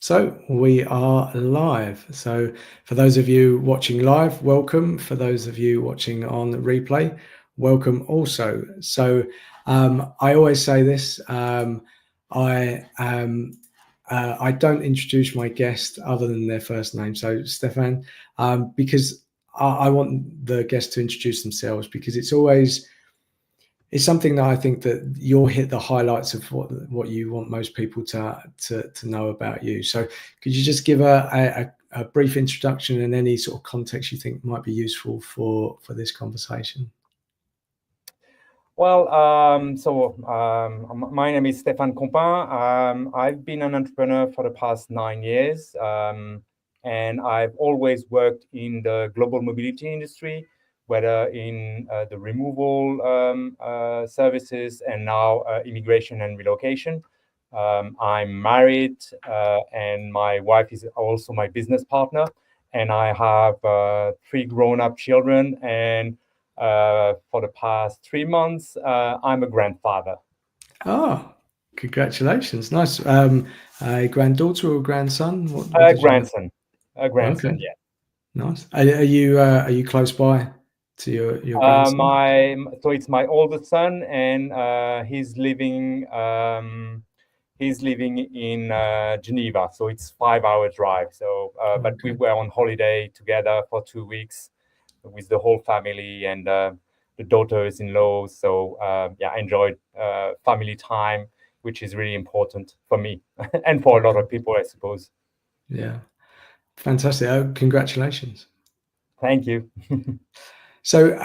So we are live. So for those of you watching live, welcome. For those of you watching on replay, welcome also. So I always say this. I I don't introduce my guest other than their first name. So Stéphane, because I want the guest to introduce themselves because it's something that I think that you'll hit the highlights of what you want most people to know about you. So could you just give a brief introduction and any sort of context you think might be useful for this conversation? Well, my name is Stéphane Compain. I've been an entrepreneur for the past 9 years, and I've always worked in the global mobility industry, whether in the removal services and now immigration and relocation. I'm married, and my wife is also my business partner, and I have 3 grown-up children. And for the past 3 months, I'm a grandfather. Oh, congratulations! Nice. A granddaughter or a grandson? What A did you? grandson. A Okay, grandson, yeah. nice. Are you close by to your grandson? So it's my oldest son, and he's living in Geneva, so it's 5 hour drive. So, but we Okay. were on holiday together for 2 weeks with the whole family and the daughters-in-law. So yeah, I enjoyed family time, which is really important for me and for a lot of people, I suppose. Yeah, fantastic. Congratulations. Thank you. So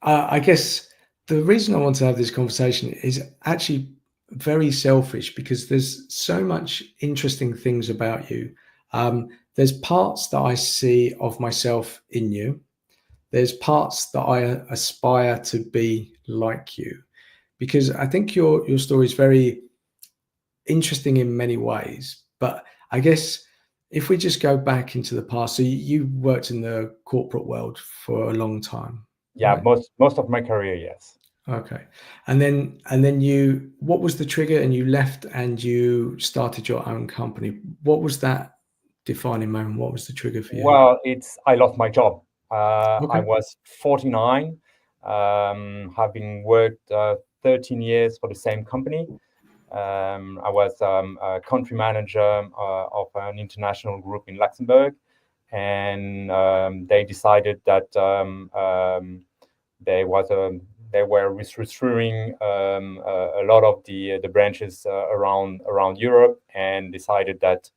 I guess the reason I want to have this conversation is actually very selfish because there's so much interesting things about you. There's parts that I see of myself in you. There's parts that I aspire to be like you, because I think your story is very interesting in many ways. But I guess if we just go back into the past, so you worked in the corporate world for a long time, Yeah, right? most of my career, yes. Okay. And then what was the trigger and you left and you started your own company? What was that defining moment? What was the trigger for you? Well, I lost my job. I Okay. was 49, having worked 13 years for the same company. I was a country manager of an international group in Luxembourg, and they decided that there was they were restructuring a lot of the branches around Europe, and decided that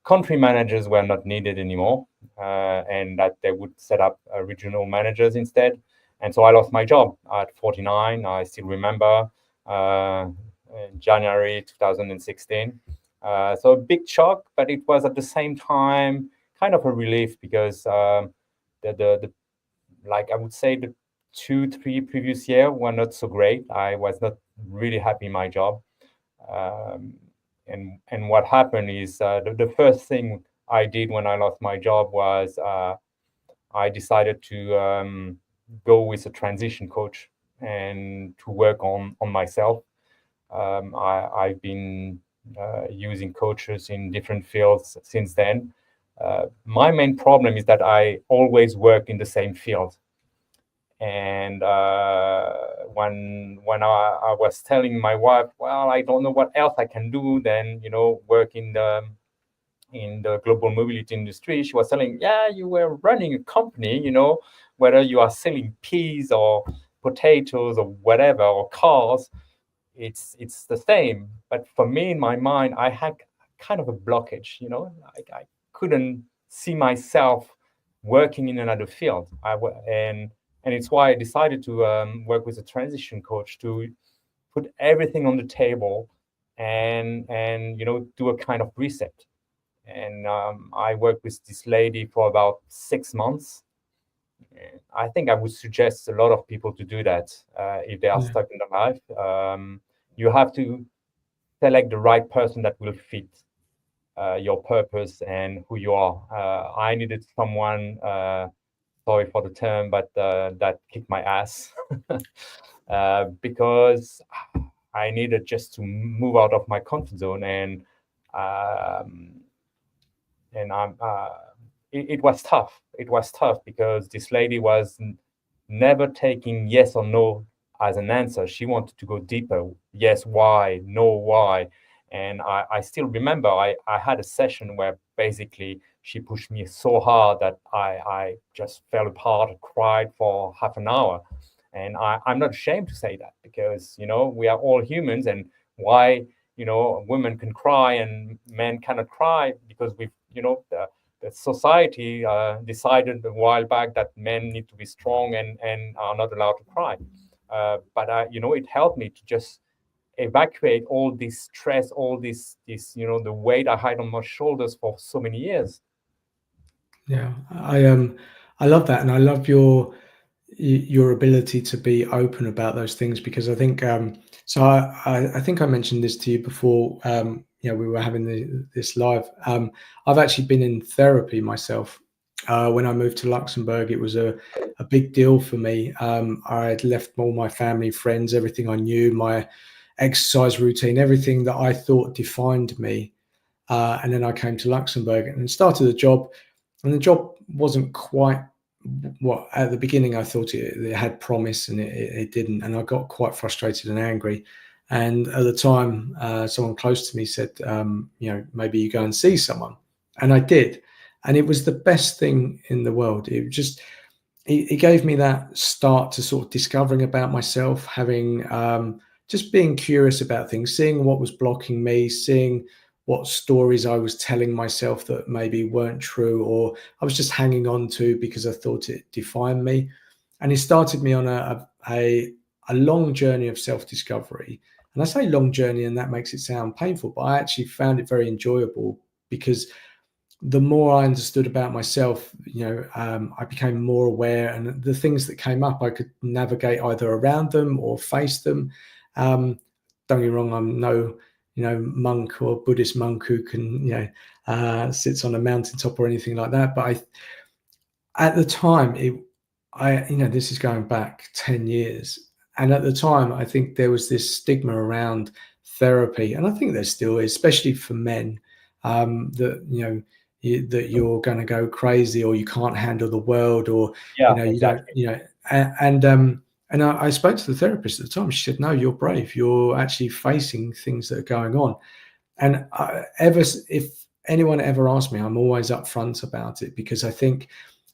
country managers were not needed anymore, and that they would set up regional managers instead. And so I lost my job at 49. I still remember in January 2016. So a big shock, but it was at the same time kind of a relief because the like I would say the 2, 3 previous year were not so great. I was not really happy in my job. Um, and what happened is the first thing I did when I lost my job was I decided to go with a transition coach and to work on myself. I've been using coaches in different fields since then. My main problem is that I always work in the same field. And when I was telling my wife, well, I don't know what else I can do than work in the global mobility industry, she was telling, yeah, you were running a company, whether you are selling peas or potatoes or whatever or cars, it's the same. But for me, in my mind, I had kind of a blockage, like I couldn't see myself working in another field. And it's why I decided to work with a transition coach to put everything on the table and do a kind of reset. And I worked with this lady for about 6 months. I think I would suggest a lot of people to do that if they are Yeah. stuck in their life. You have to select the right person that will fit your purpose and who you are. I needed someone, sorry for the term, but that kicked my ass because I needed just to move out of my comfort zone and um, and it was tough. It was tough because this lady was never taking yes or no as an answer. She wanted to go deeper. Yes, why? No, why? And I still remember I had a session where basically she pushed me so hard that I just fell apart, cried for half an hour. And I'm not ashamed to say that because, we are all humans. And why, women can cry and men cannot cry because the society decided a while back that men need to be strong and are not allowed to cry. But it helped me to just evacuate all this stress, all this, the weight I had on my shoulders for so many years. Yeah, I love that, and I love your ability to be open about those things, because I think so. I think I mentioned this to you before. We were having this live. I've actually been in therapy myself. When I moved to Luxembourg, it was a big deal for me. I had left all my family, friends, everything I knew, my exercise routine, everything that I thought defined me. And then I came to Luxembourg and started a job, and the job wasn't quite what at the beginning I thought it had promise, and it didn't, and I got quite frustrated and angry. And at the time, someone close to me said, maybe you go and see someone, and I did, and it was the best thing in the world. It gave me that start to sort of discovering about myself, having just being curious about things, seeing what was blocking me, seeing what stories I was telling myself that maybe weren't true, or I was just hanging on to because I thought it defined me. And it started me on a long journey of self-discovery. And I say long journey, and that makes it sound painful, but I actually found it very enjoyable, because the more I understood about myself, I became more aware, and the things that came up, I could navigate either around them or face them. Um, don't get me wrong, I'm no, monk or Buddhist monk who can, sits on a mountaintop or anything like that. But at the time, this is going back 10 years. And at the time, I think there was this stigma around therapy. And I think there still is, especially for men, that, that you're going to go crazy, or you can't handle the world, or, Yeah, you don't, exactly. and I spoke to the therapist at the time. She said, no, you're brave. You're actually facing things that are going on. And if anyone ever asks me, I'm always upfront about it, because I think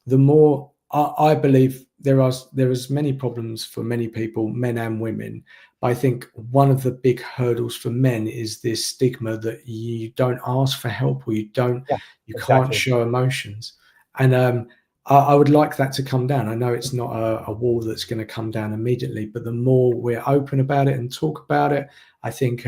the more I believe there is many problems for many people, men and women. But I think one of the big hurdles for men is this stigma that you don't ask for help, or Yeah, you can't exactly. show emotions. And I would like that to come down. I know it's not a wall that's going to come down immediately, but the more we're open about it and talk about it, I think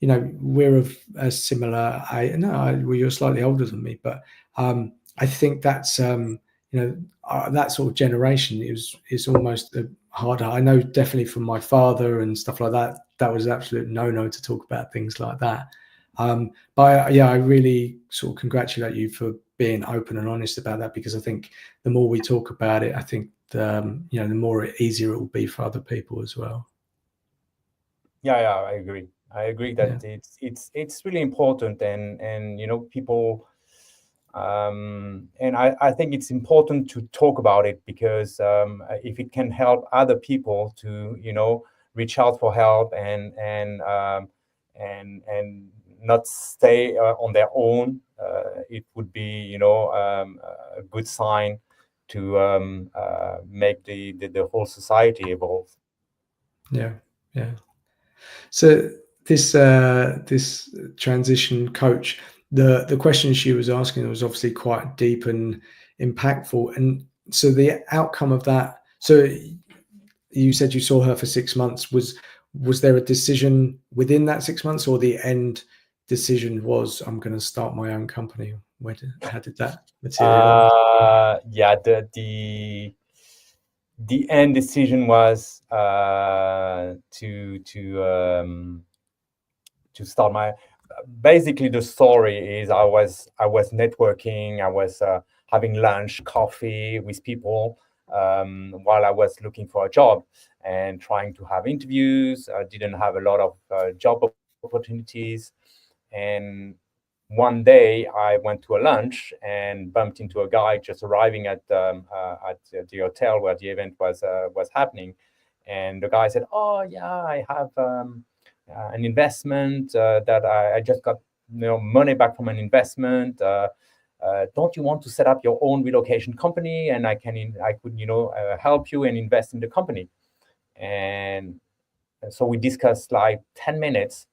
we're of a similar age. No, well, you're slightly older than me, but I think that's that sort of generation is almost harder. I know definitely from my father and stuff like that. That was absolute no to talk about things like that. But I really sort of congratulate you for being open and honest about that, because I think the more we talk about it, I think the more easier it will be for other people as well. Yeah, I agree. I agree that Yeah, it's really important, and people, and I think it's important to talk about it because if it can help other people to reach out for help and not stay on their own, it would be a good sign to make the whole society evolve. yeah, yeah. So this transition coach, the question she was asking was obviously quite deep and impactful. And so the outcome of that. So you said you saw her for 6 months. Was there a decision within that 6 months, or the end decision was, I'm going to start my own company? How did that materialize? Yeah, the end decision was to start my. Basically, the story is I was networking, I was having lunch, coffee with people while I was looking for a job and trying to have interviews. I didn't have a lot of job opportunities, And one day I went to a lunch and bumped into a guy just arriving at the hotel where the event was happening, and the guy said, "Oh yeah, I have an investment that I just got money back from an investment. Don't you want to set up your own relocation company, and I could help you and invest in the company?" And so we discussed like 10 minutes,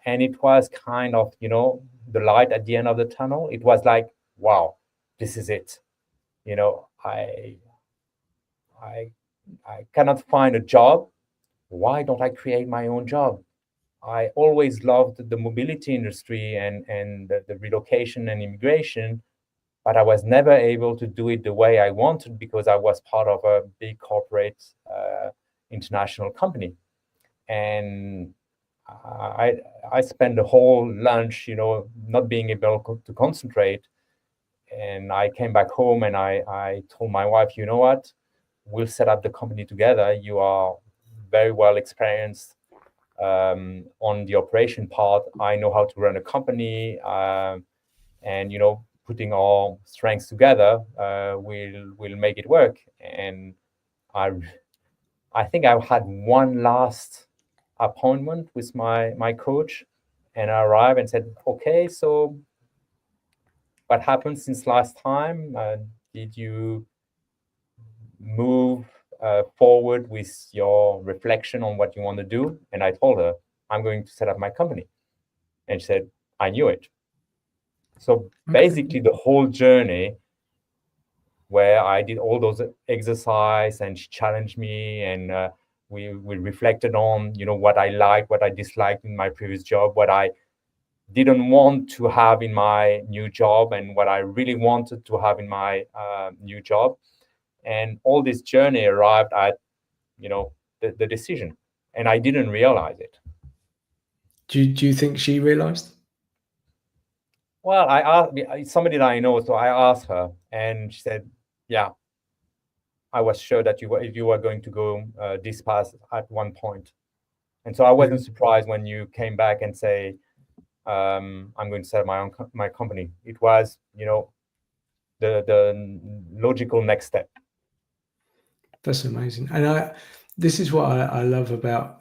and it was kind of the light at the end of the tunnel. It was like, wow, this is it. you know i i I cannot find a job. Why don't I create my own job? I always loved the mobility industry and the relocation and immigration, but I was never able to do it the way I wanted because I was part of a big corporate international company. And I I spent the whole lunch, not being able to concentrate. And I came back home and I told my wife, you know what, we'll set up the company together. You are very well experienced on the operation part. I know how to run a company, and putting all strengths together, will make it work. And I I think I had one last appointment with my coach, and I arrived and said, okay, so what happened since last time? Did you move forward with your reflection on what you want to do? And I told her, I'm going to set up my company. And she said, I knew it. So Okay. basically, the whole journey where I did all those exercise and she challenged me, and we reflected on what I liked, what I disliked in my previous job, what I didn't want to have in my new job, and what I really wanted to have in my new job. And all this journey arrived at the decision, and I didn't realize it. Do you think she realized? Well, I asked somebody that I know, so I asked her, and she said, "Yeah, I was sure that you were going to go this path at one point." And so I Yeah. wasn't surprised when you came back and say, "I'm going to set up my company." It was, the logical next step. That's amazing. And this is what I love about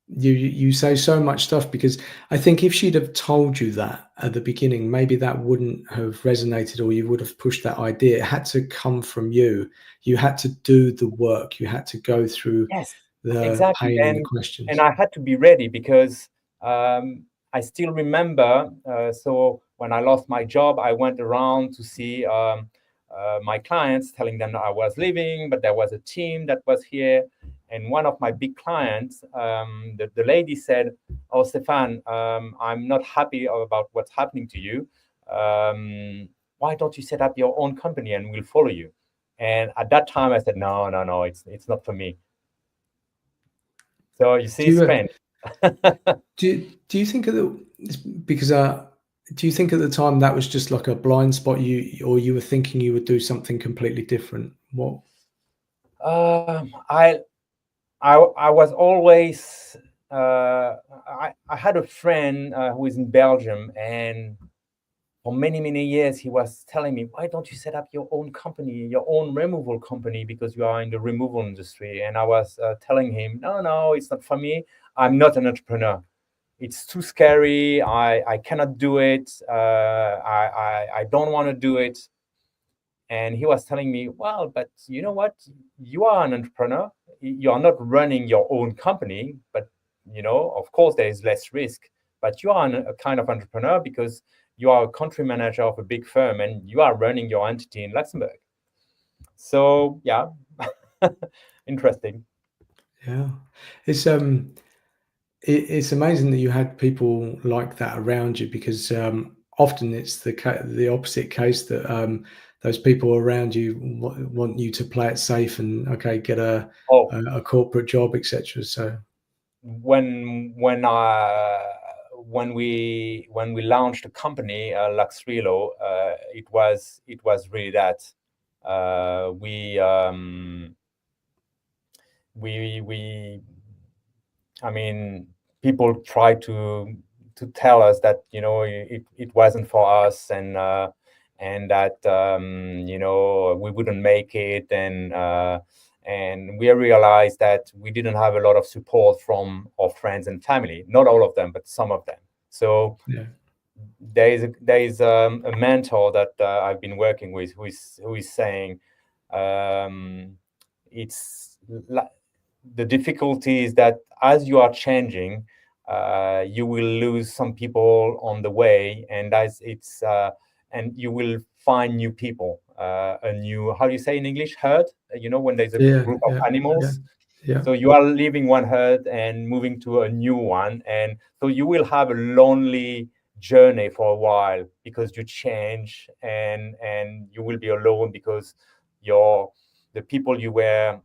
you. You say so much stuff because I think if she'd have told you that at the beginning, maybe that wouldn't have resonated, or you would have pushed that idea. It had to come from you. You had to do the work. You had to go through Yes, the exactly. pain and the And questions. I had to be ready because I still remember. So when I lost my job, I went around to see my clients, telling them that I was leaving, but there was a team that was here. And one of my big clients, the lady said, "Oh, Stéphane, I'm not happy about what's happening to you. Why don't you set up your own company and we'll follow you?" And at that time, I said, "No, no, no, it's not for me." So you Do see, you Spain. do you think at the because do you think at the time that was just like a blind spot, or you were thinking you would do something completely different? What? um, I, I was always. I had a friend who is in Belgium, and for many years he was telling me, "Why don't you set up your own company, your own removal company, because you are in the removal industry?" And I was telling him, "No, no, it's not for me. I'm not an entrepreneur. It's too scary. I cannot do it. I don't want to do it." And he was telling me, "Well, but you know what? You are an entrepreneur. You are not running your own company, but of course, there is less risk. But you are a kind of entrepreneur because you are a country manager of a big firm and you are running your entity in Luxembourg." So yeah, interesting. Yeah, it's it's amazing that you had people like that around you because often it's the opposite case that those people around you want you to play it safe and okay, get Oh, a corporate job, etc. So when we launched the company, LuxRelo, it was really that. Uh, we um, we I mean, people try to tell us that it wasn't for us, and that we wouldn't make it, and we realized that we didn't have a lot of support from our friends and family. Not all of them, but some of them. So Yeah. there is a mentor that I've been working with who is saying, it's the difficulty is that as you are changing, you will lose some people on the way, and and you will find new people, a new, how do you say in English, herd, when there's a Yeah. group of Yeah. Yeah. animals. Yeah. So you are leaving one herd and moving to a new one, and so you will have a lonely journey for a while because you change, and you will be alone because your the people you were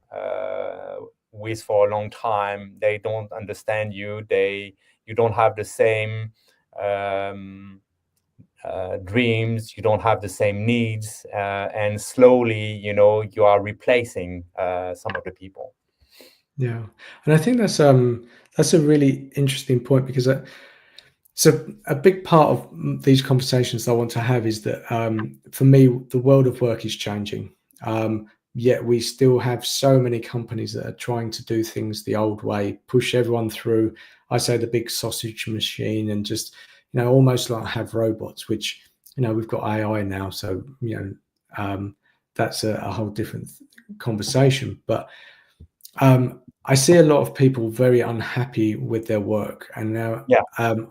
with for a long time, they don't understand you. You don't have the same um, dreams. You don't have the same needs, and slowly, you are replacing some of the people. Yeah. And I think that's a really interesting point, because so a big part of these conversations I want to have is that, for me, the world of work is changing. Yet we still have so many companies that are trying to do things the old way, push everyone through, I say, the big sausage machine, and just, almost like have robots, which, we've got AI now. So, that's a whole different conversation. But I see a lot of people very unhappy with their work, and now Yeah.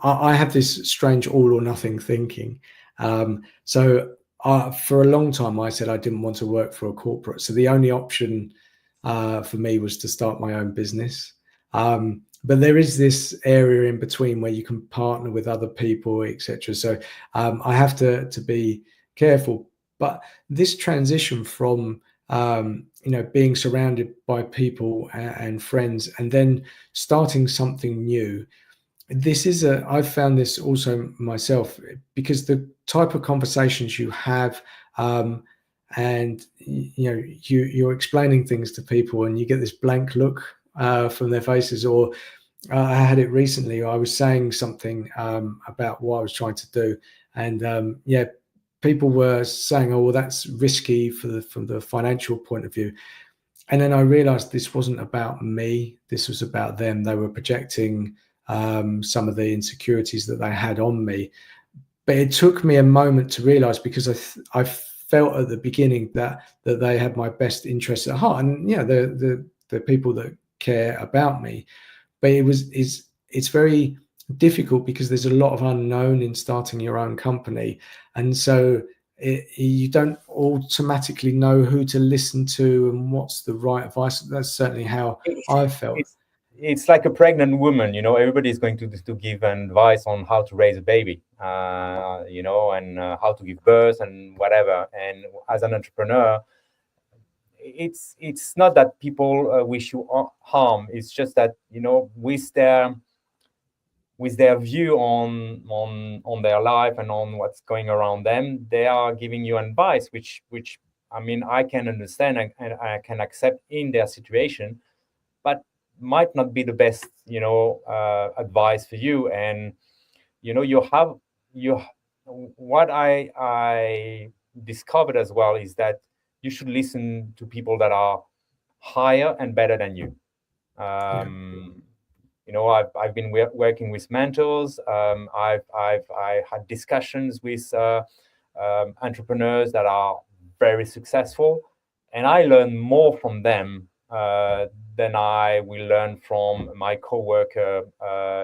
I have this strange all or nothing thinking. So for a long time, I said I didn't want to work for a corporate. So the only option for me was to start my own business. But there is this area in between where you can partner with other people, etc. So I have to be careful. But this transition from being surrounded by people and friends, and then starting something new. I've found this also myself, because the type of conversations you have, and you're explaining things to people, and you get this blank look from their faces. Or I had it recently. I was saying something about what I was trying to do, and people were saying, "Oh, well, that's risky from the financial point of view." And then I realized this wasn't about me. This was about them. They were projecting some of the insecurities that they had on me. But it took me a moment to realize, because I felt at the beginning that they had my best interests at heart, and the people that care about me. But it's very difficult, because there's a lot of unknown in starting your own company, and so you don't automatically know who to listen to and what's the right advice. That's certainly how I felt. It's it's like a pregnant woman. Everybody's going to give advice on how to raise a baby, and how to give birth and whatever. And as an entrepreneur, it's not that people wish you harm. It's just that, with their view on their life and on what's going around them, they are giving you advice, which I mean, I can understand, and I can accept in their situation, but might not be the best, advice for you. And you have you what I discovered as well is that you should listen to people that are higher and better than you. Yeah. I've been working with mentors. I had discussions with entrepreneurs that are very successful, and I learn more from them than I will learn from my coworker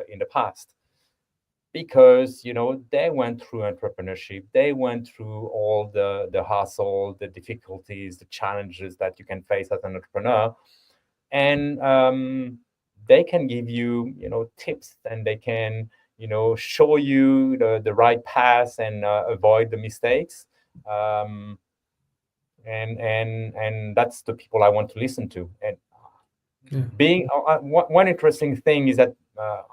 in the past, because they went through entrepreneurship, they went through all the hustle, the difficulties, the challenges that you can face as an entrepreneur, and they can give you tips, and they can show you the right path, and avoid the mistakes. um, and that's the people I want to listen to. And Yeah. being one interesting thing is that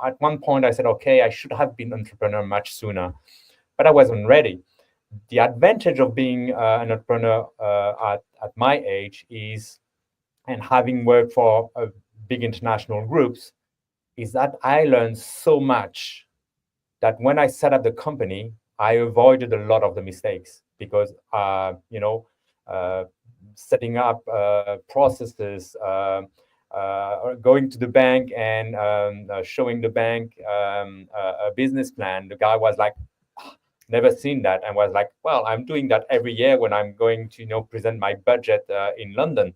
at one point I said, okay, I should have been entrepreneur much sooner, but I wasn't ready. The advantage of being an entrepreneur at my age is, and having worked for big international groups, is that I learned so much that when I set up the company, I avoided a lot of the mistakes because setting up processes, going to the bank and showing the bank a business plan. The guy was like, never seen that, and was like, well, I'm doing that every year when I'm going to present my budget in London.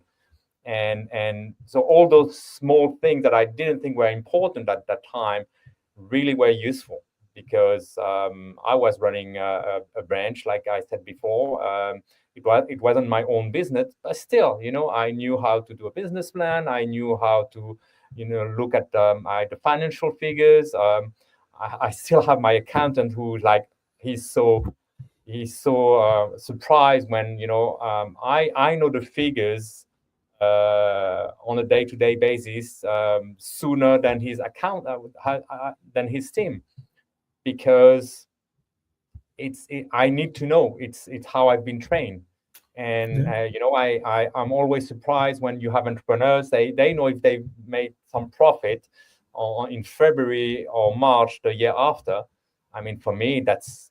And so all those small things that I didn't think were important at that time really were useful, because I was running a branch, like I said before. It wasn't my own business, but still, I knew how to do a business plan. I knew how to, look at the financial figures. I still have my accountant who, like, he's so surprised when I know the figures on a day-to-day basis sooner than his than his team, because I need to know. It's how I've been trained. And I'm always surprised when you have entrepreneurs. They know if they've made some profit in February or March the year after. I mean, for me, that's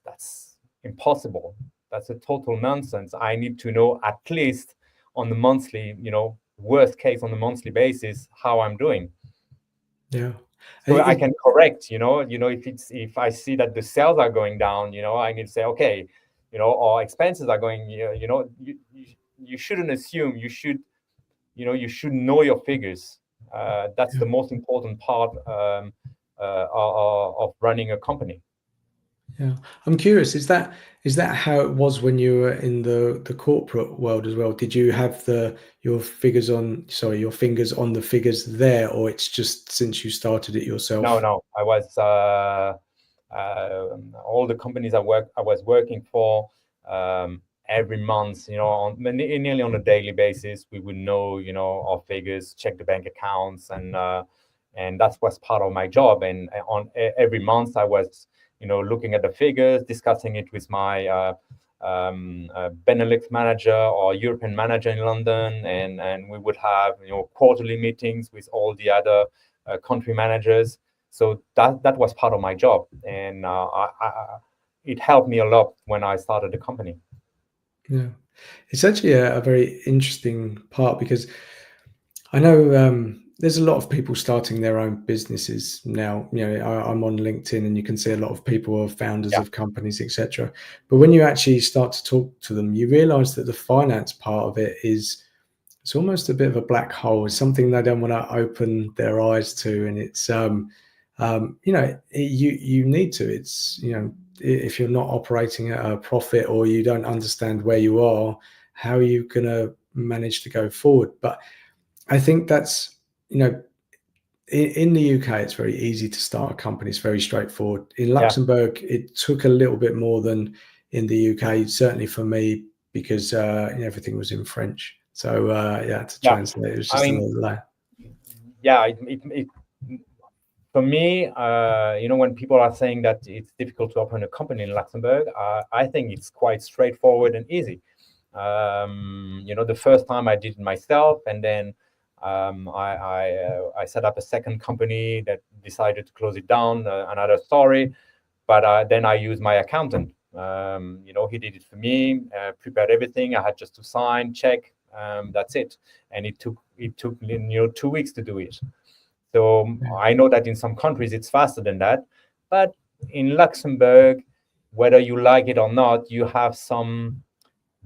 impossible. That's a total nonsense. I need to know at least on the monthly, worst case on the monthly basis, how I'm doing. Yeah. So I can correct, if I see that the sales are going down, I need to say, okay, our expenses are going, you shouldn't assume. You should know your figures. That's the most important part of running a company. Yeah, I'm curious. Is that how it was when you were in the corporate world as well? Did you have your fingers on the figures there, or it's just since you started it yourself? No. I was all the companies I was working for. Every month, nearly on a daily basis, we would know, our figures, check the bank accounts, and that was part of my job. And on every month, I was, looking at the figures, discussing it with my Benelux manager or European manager in London, and we would have, quarterly meetings with all the other country managers. So that was part of my job, and it helped me a lot when I started the company. Yeah, it's actually a very interesting part, because I know there's a lot of people starting their own businesses now. I'm on LinkedIn, and you can see a lot of people are founders of companies, etc. But when you actually start to talk to them, you realize that the finance part of it it's almost a bit of a black hole. It's something they don't want to open their eyes to, and it's you need to. It's if you're not operating at a profit, or you don't understand where you are, how are you going to manage to go forward? But I think that's, in the UK, it's very easy to start a company. It's very straightforward. In Luxembourg, it took a little bit more than in the UK, certainly for me, because everything was in French. So to translate, it was just a little delay. Yeah, for me, when people are saying that it's difficult to open a company in Luxembourg, I think it's quite straightforward and easy. The first time I did it myself, and then I set up a second company that decided to close it down. Another story, but then I used my accountant. He did it for me, prepared everything. I had just to sign, check. That's it, and it took 2 weeks to do it. So I know that in some countries it's faster than that, but in Luxembourg, whether you like it or not, you have some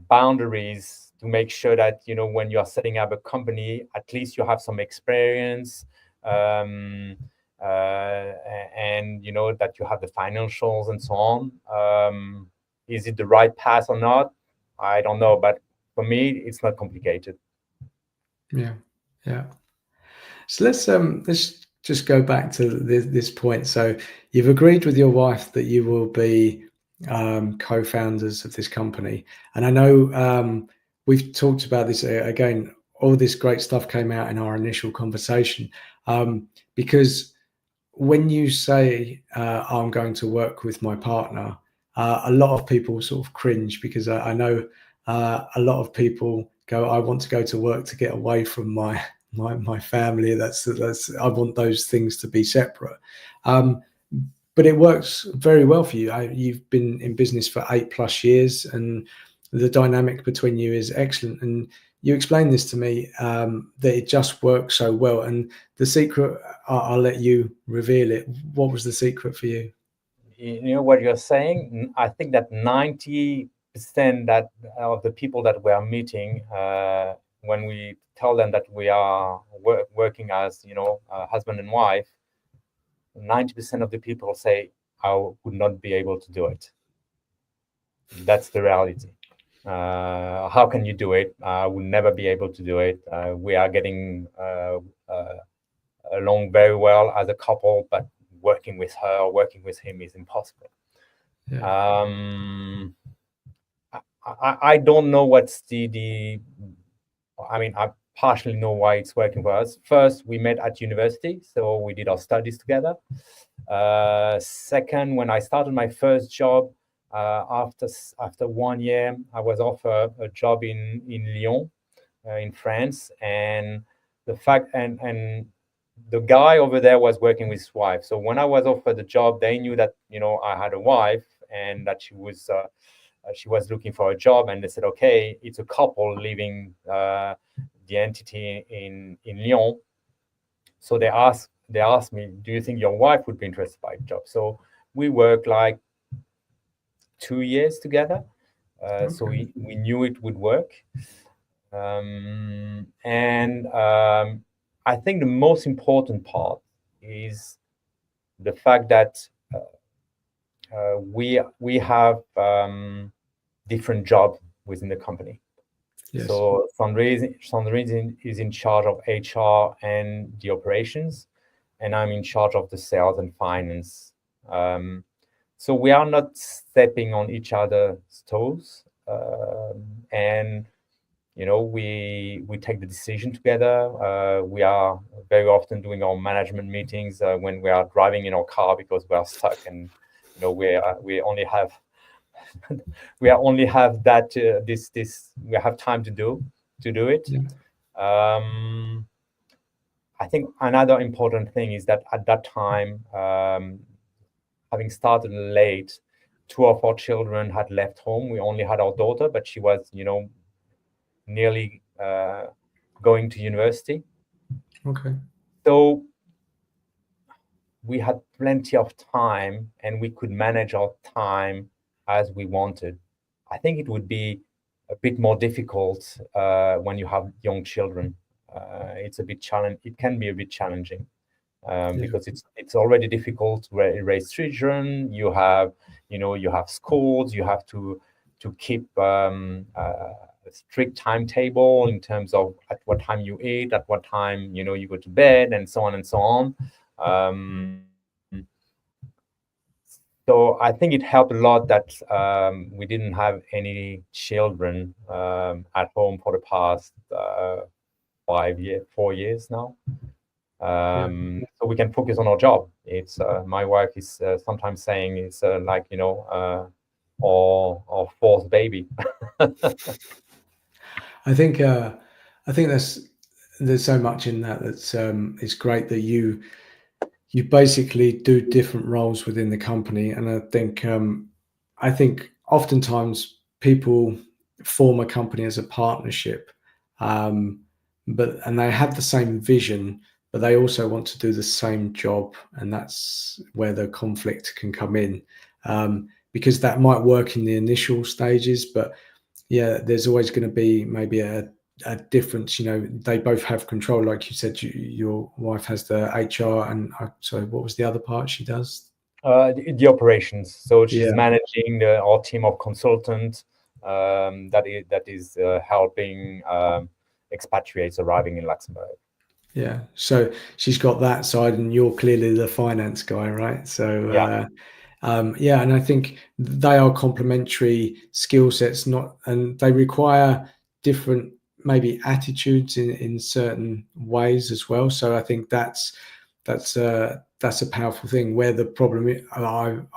boundaries to make sure that when you are setting up a company, at least you have some experience, and that you have the financials and so on. Is it the right path or not? I don't know, but for me, it's not complicated. Yeah. So let's just go back to this point. So you've agreed with your wife that you will be co-founders of this company, and I know we've talked about this again. All this great stuff came out in our initial conversation, because when you say I'm going to work with my partner, a lot of people sort of cringe, because I know a lot of people go, I want to go to work to get away from my family. That's I want those things to be separate. but it works very well for you. You've been in business for 8+ years, and the dynamic between you is excellent. And you explained this to me, that it just works so well. And the secret, I'll let you reveal it. What was the secret for you? You know what you're saying? I think that 90% that of the people that we are meeting, when we tell them that we are working as, husband and wife, 90% of the people say, I would not be able to do it. That's the reality. How can you do it? I will never be able to do it. We are getting along very well as a couple, but working with her, working with him is impossible. Yeah. I don't know what's I mean, I partially know why it's working for us. First, we met at university, so we did our studies together. Second, when I started my first job, after 1 year, I was offered a job in Lyon, in France, and the guy over there was working with his wife. So when I was offered the job, they knew that I had a wife and that she was looking for a job, and they said, okay, it's a couple leaving the entity in Lyon. So they asked me, do you think your wife would be interested by the job? So we worked like 2 years together. So we knew it would work. And I think the most important part is the fact that we have different jobs within the company. Yes. So Sandrine is in charge of HR and the operations, and I'm in charge of the sales and finance. So we are not stepping on each other's toes, and we take the decision together. We are very often doing our management meetings when we are driving in our car because we are stuck, and we only have we have that we have time to do it. Yeah. I think another important thing is that at that time, having started late, two of our children had left home. We only had our daughter, but she was nearly going to university. Okay. So we had plenty of time and we could manage our time as we wanted. I think it would be a bit more difficult when you have young children. It's a bit challenge. It can be a bit challenging because it's already difficult to raise children. You have schools. You have to keep a strict timetable in terms of at what time you eat, at what time you go to bed, and so on and so on. So I think it helped a lot that we didn't have any children at home for the past 4 years now. So we can focus on our job. It's my wife is sometimes saying it's like our fourth baby. I think there's so much in that it's great that you basically do different roles within the company, and I think oftentimes people form a company as a partnership, and they have the same vision, but they also want to do the same job, and that's where the conflict can come in, because that might work in the initial stages, but yeah, there's always going to be maybe a difference. They both have control, like you said. Your wife has the HR, and sorry, what was the other part she does? The operations. So she's managing our team of consultants that is helping expatriates arriving in Luxembourg. Yeah, so she's got that side, and you're clearly the finance guy, right? So and I think they are complementary skill sets, and they require different maybe attitudes in certain ways as well. So I think that's a powerful thing. Where the problem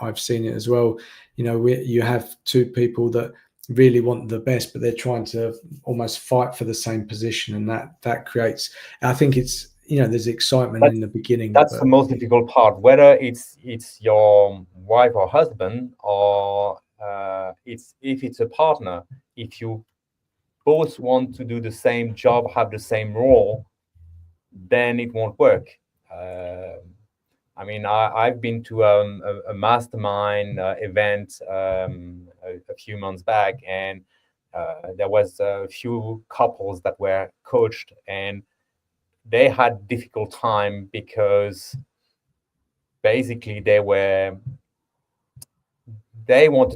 I've seen it as well. You have two people that really want the best, but they're trying to almost fight for the same position, and that creates. I think it's there's excitement in the beginning. That's the most difficult part. Whether it's your wife or husband, or if it's a partner, if you both want to do the same job, have the same role, then it won't work. I mean, I've been to a mastermind event a few months back, and there was a few couples that were coached, and they had difficult time because basically they wanted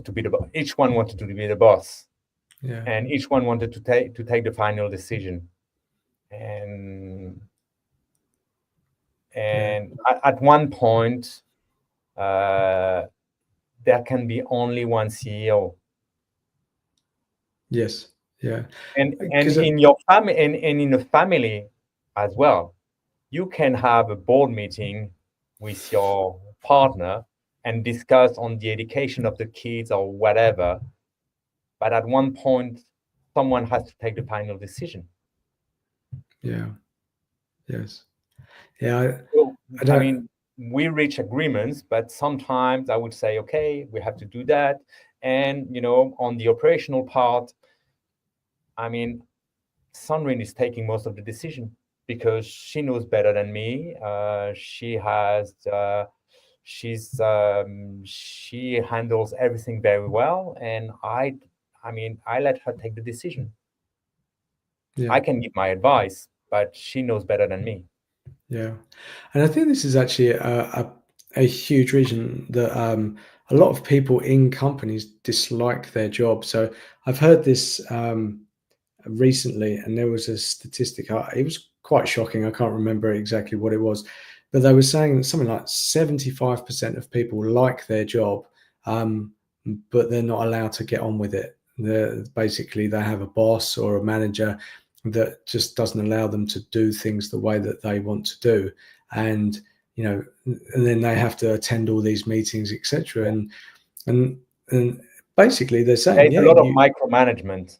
to be each one wanted to be the boss, and each one wanted to take the final decision, and at one point there can be only one CEO. Yes. Yeah. And in your family, and in a family as well, you can have a board meeting with your partner and discuss on the education of the kids or whatever, but at one point someone has to take the final decision. Yeah. Yes. Yeah. I mean, we reach agreements, but sometimes I would say, okay, we have to do that. And, on the operational part, I mean, Sandrine is taking most of the decision because she knows better than me. She handles everything very well. And I let her take the decision. Yeah. I can give my advice, but she knows better than me. Yeah. And I think this is actually a huge reason that a lot of people in companies dislike their job. So I've heard this recently, and there was a statistic. It was quite shocking. I can't remember exactly what it was, but they were saying that something like 75% of people like their job, but they're not allowed to get on with it. Basically, they have a boss or a manager that just doesn't allow them to do things the way that they want to do, and then they have to attend all these meetings, etc. And basically, they're saying, there's a lot of micromanagement.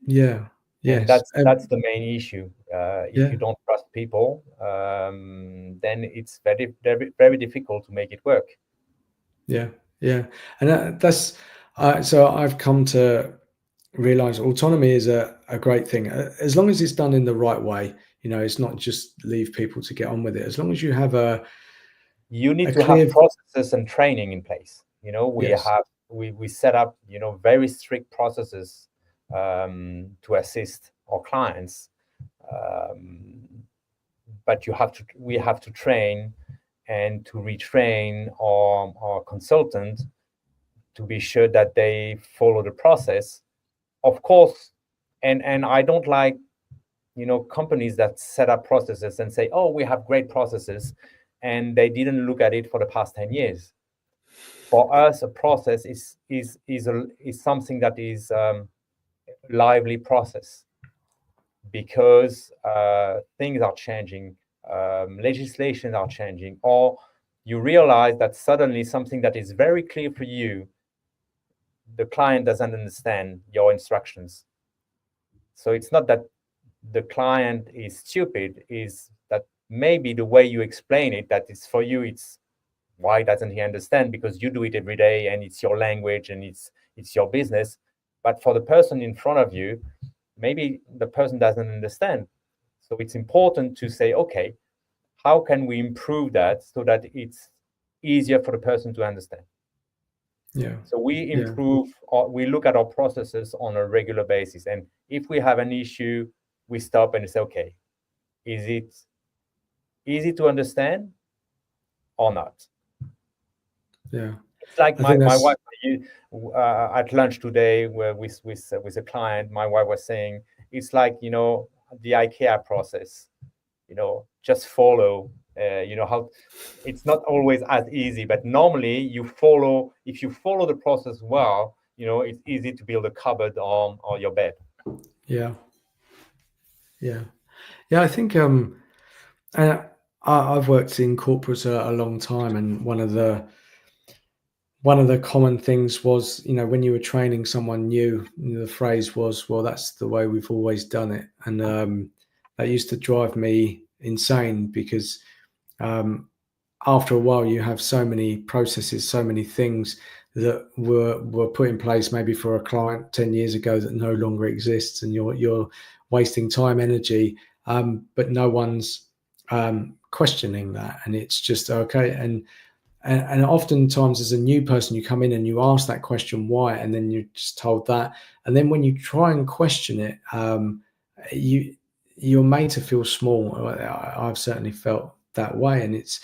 Yeah. Yes. And that's the main issue. If you don't trust people, then it's very, very, very difficult to make it work. Yeah. Yeah. And that's so I've come to realize autonomy is a great thing as long as it's done in the right way. It's not just leave people to get on with it. As long as you have you need to have processes and training in place. We set up very strict processes to assist our clients, but we have to train and to retrain our consultant to be sure that they follow the process, of course. And I don't like companies that set up processes and say, oh, we have great processes, and they didn't look at it for the past 10 years. For us, a process is something that is lively process, because things are changing, legislation are changing, or you realize that suddenly something that is very clear for you, the client doesn't understand your instructions. So it's not that the client is stupid, is that maybe the way you explain it, that is for you, it's why doesn't he understand? Because you do it every day and it's your language and it's your business. But for the person in front of you, maybe the person doesn't understand. So it's important to say, okay, how can we improve that so that it's easier for the person to understand? Yeah. So we improve, we look at our processes on a regular basis. And if we have an issue, we stop and say, okay, is it easy to understand or not? Yeah. It's like my wife, at lunch today, where with a client, my wife was saying, it's like, the IKEA process, just follow, how it's not always as easy, but normally if you follow the process well, it's easy to build a cupboard on your bed. Yeah. Yeah. Yeah. I think I've worked in corporates a long time, and one of the common things was, when you were training someone new, the phrase was, well, that's the way we've always done it. And that used to drive me insane because after a while you have so many processes, so many things that were put in place maybe for a client 10 years ago that no longer exists, and you're wasting time, energy, but no one's questioning that, and it's just okay. And oftentimes as a new person, you come in and you ask that question why, and then you're just told that, and then when you try and question it, you're made to feel small. I've certainly felt that way, and it's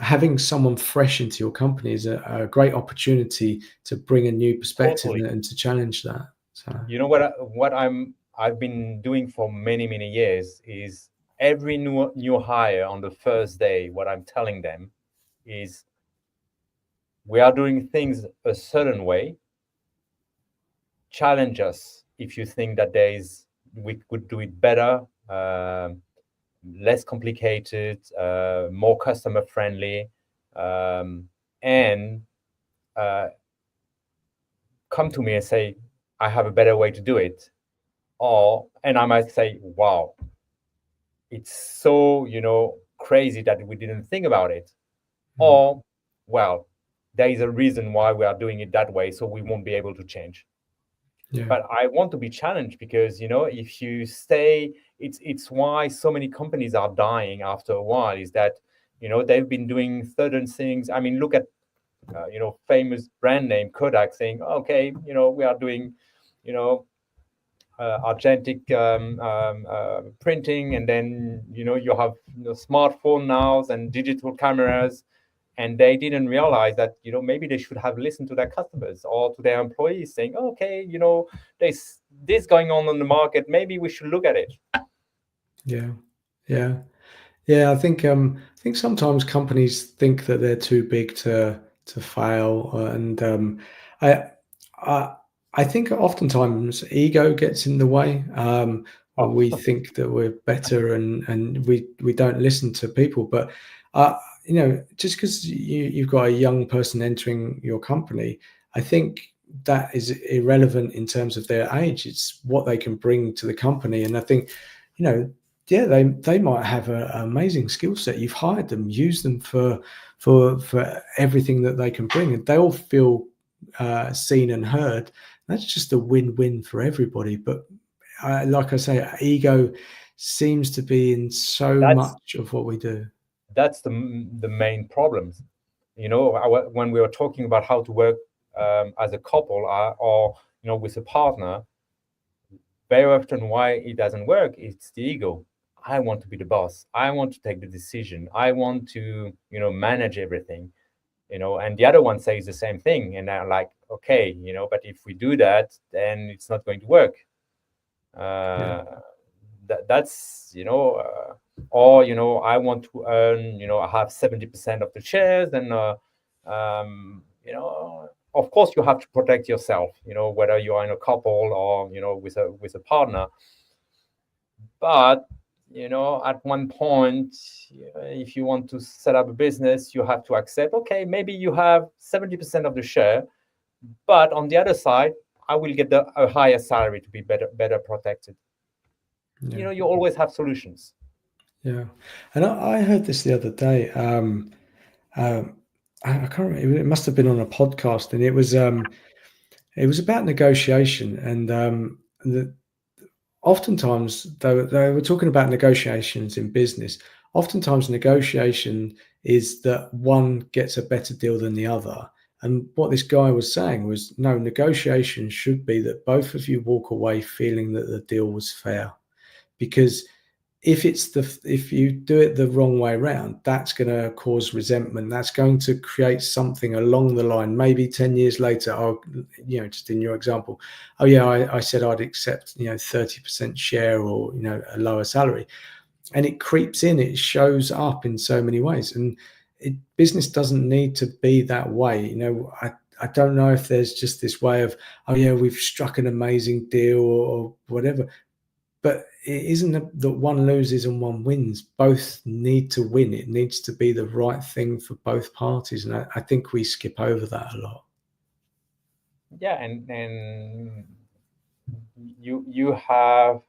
having someone fresh into your company is a great opportunity to bring a new perspective Totally. and to challenge that. So You know what I've been doing for many years is every new hire on the first day, what I'm telling them is we are doing things a certain way. Challenge us if you think that we could do it better, less complicated, more customer friendly, and uh, come to me and say, I have a better way to do it. And I might say, wow, it's so, crazy that we didn't think about it. Or, well, there is a reason why we are doing it that way, so we won't be able to change. yeah, But I want to be challenged because, if you stay, it's why so many companies are dying after a while, is that, they've been doing certain things. I mean, look at, famous brand name Kodak saying, okay, we are doing, you know, agentic printing, and then you have smartphone now and digital cameras, and they didn't realize that maybe they should have listened to their customers or to their employees saying, okay, there's this going on the market, maybe we should look at it. yeah, yeah. Yeah, I think sometimes companies think that they're too big to fail, and I I I think oftentimes ego gets in the way. Oh, We think that we're better, and we don't listen to people. But uh, just because you've got a young person entering your company, I think that is irrelevant in terms of their age. It's what they can bring to the company, and I think you know yeah, they might have an amazing skill set. You've hired them, use them for everything that they can bring, and they'll feel seen and heard. That's just a win-win for everybody. But like I say, ego seems to be in so that's much of what we do. that's the main problems. When we were talking about how to work as a couple, or with a partner, very often why it doesn't work, it's the ego. I want to be the boss, I want to take the decision, I want to manage everything, and the other one says the same thing, and I'm like, okay, but if we do that, then it's not going to work. Yeah, uh, that's or I want to earn, I have 70% of the shares, and of course you have to protect yourself, whether you are in a couple or with a partner. But at one point, if you want to set up a business, you have to accept, okay, maybe you have 70% of the share, but on the other side, I will get a higher salary to be better protected. yeah, You always have solutions. yeah. And I heard this the other day. Um, I can't remember. It must have been on a podcast, and it was about negotiation, and oftentimes they were talking about negotiations in business. Oftentimes negotiation is that one gets a better deal than the other, and what this guy was saying was no, negotiation should be that both of you walk away feeling that the deal was fair, because if you do it the wrong way around, that's going to cause resentment. That's going to create something along the line. Maybe 10 years later, just in your example, oh yeah, I said I'd accept 30% share, or a lower salary, and it creeps in. It shows up in so many ways, and business doesn't need to be that way. I don't know if there's just this way of, oh yeah, we've struck an amazing deal, or whatever, but it isn't that one loses and one wins. Both need to win. It needs to be the right thing for both parties, and I think we skip over that a lot. Yeah, and you have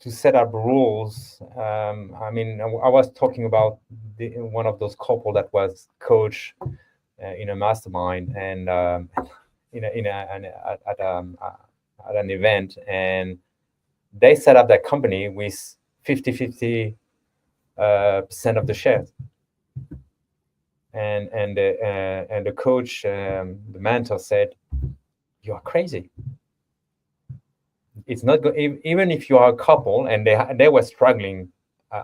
to set up rules. I mean, I was talking about one of those couple that was coach in a mastermind, and at an event, and they set up their company with 50-50 percent of the shares. And the coach, the mentor said, "You are crazy. It's not even if you are a couple," and they were struggling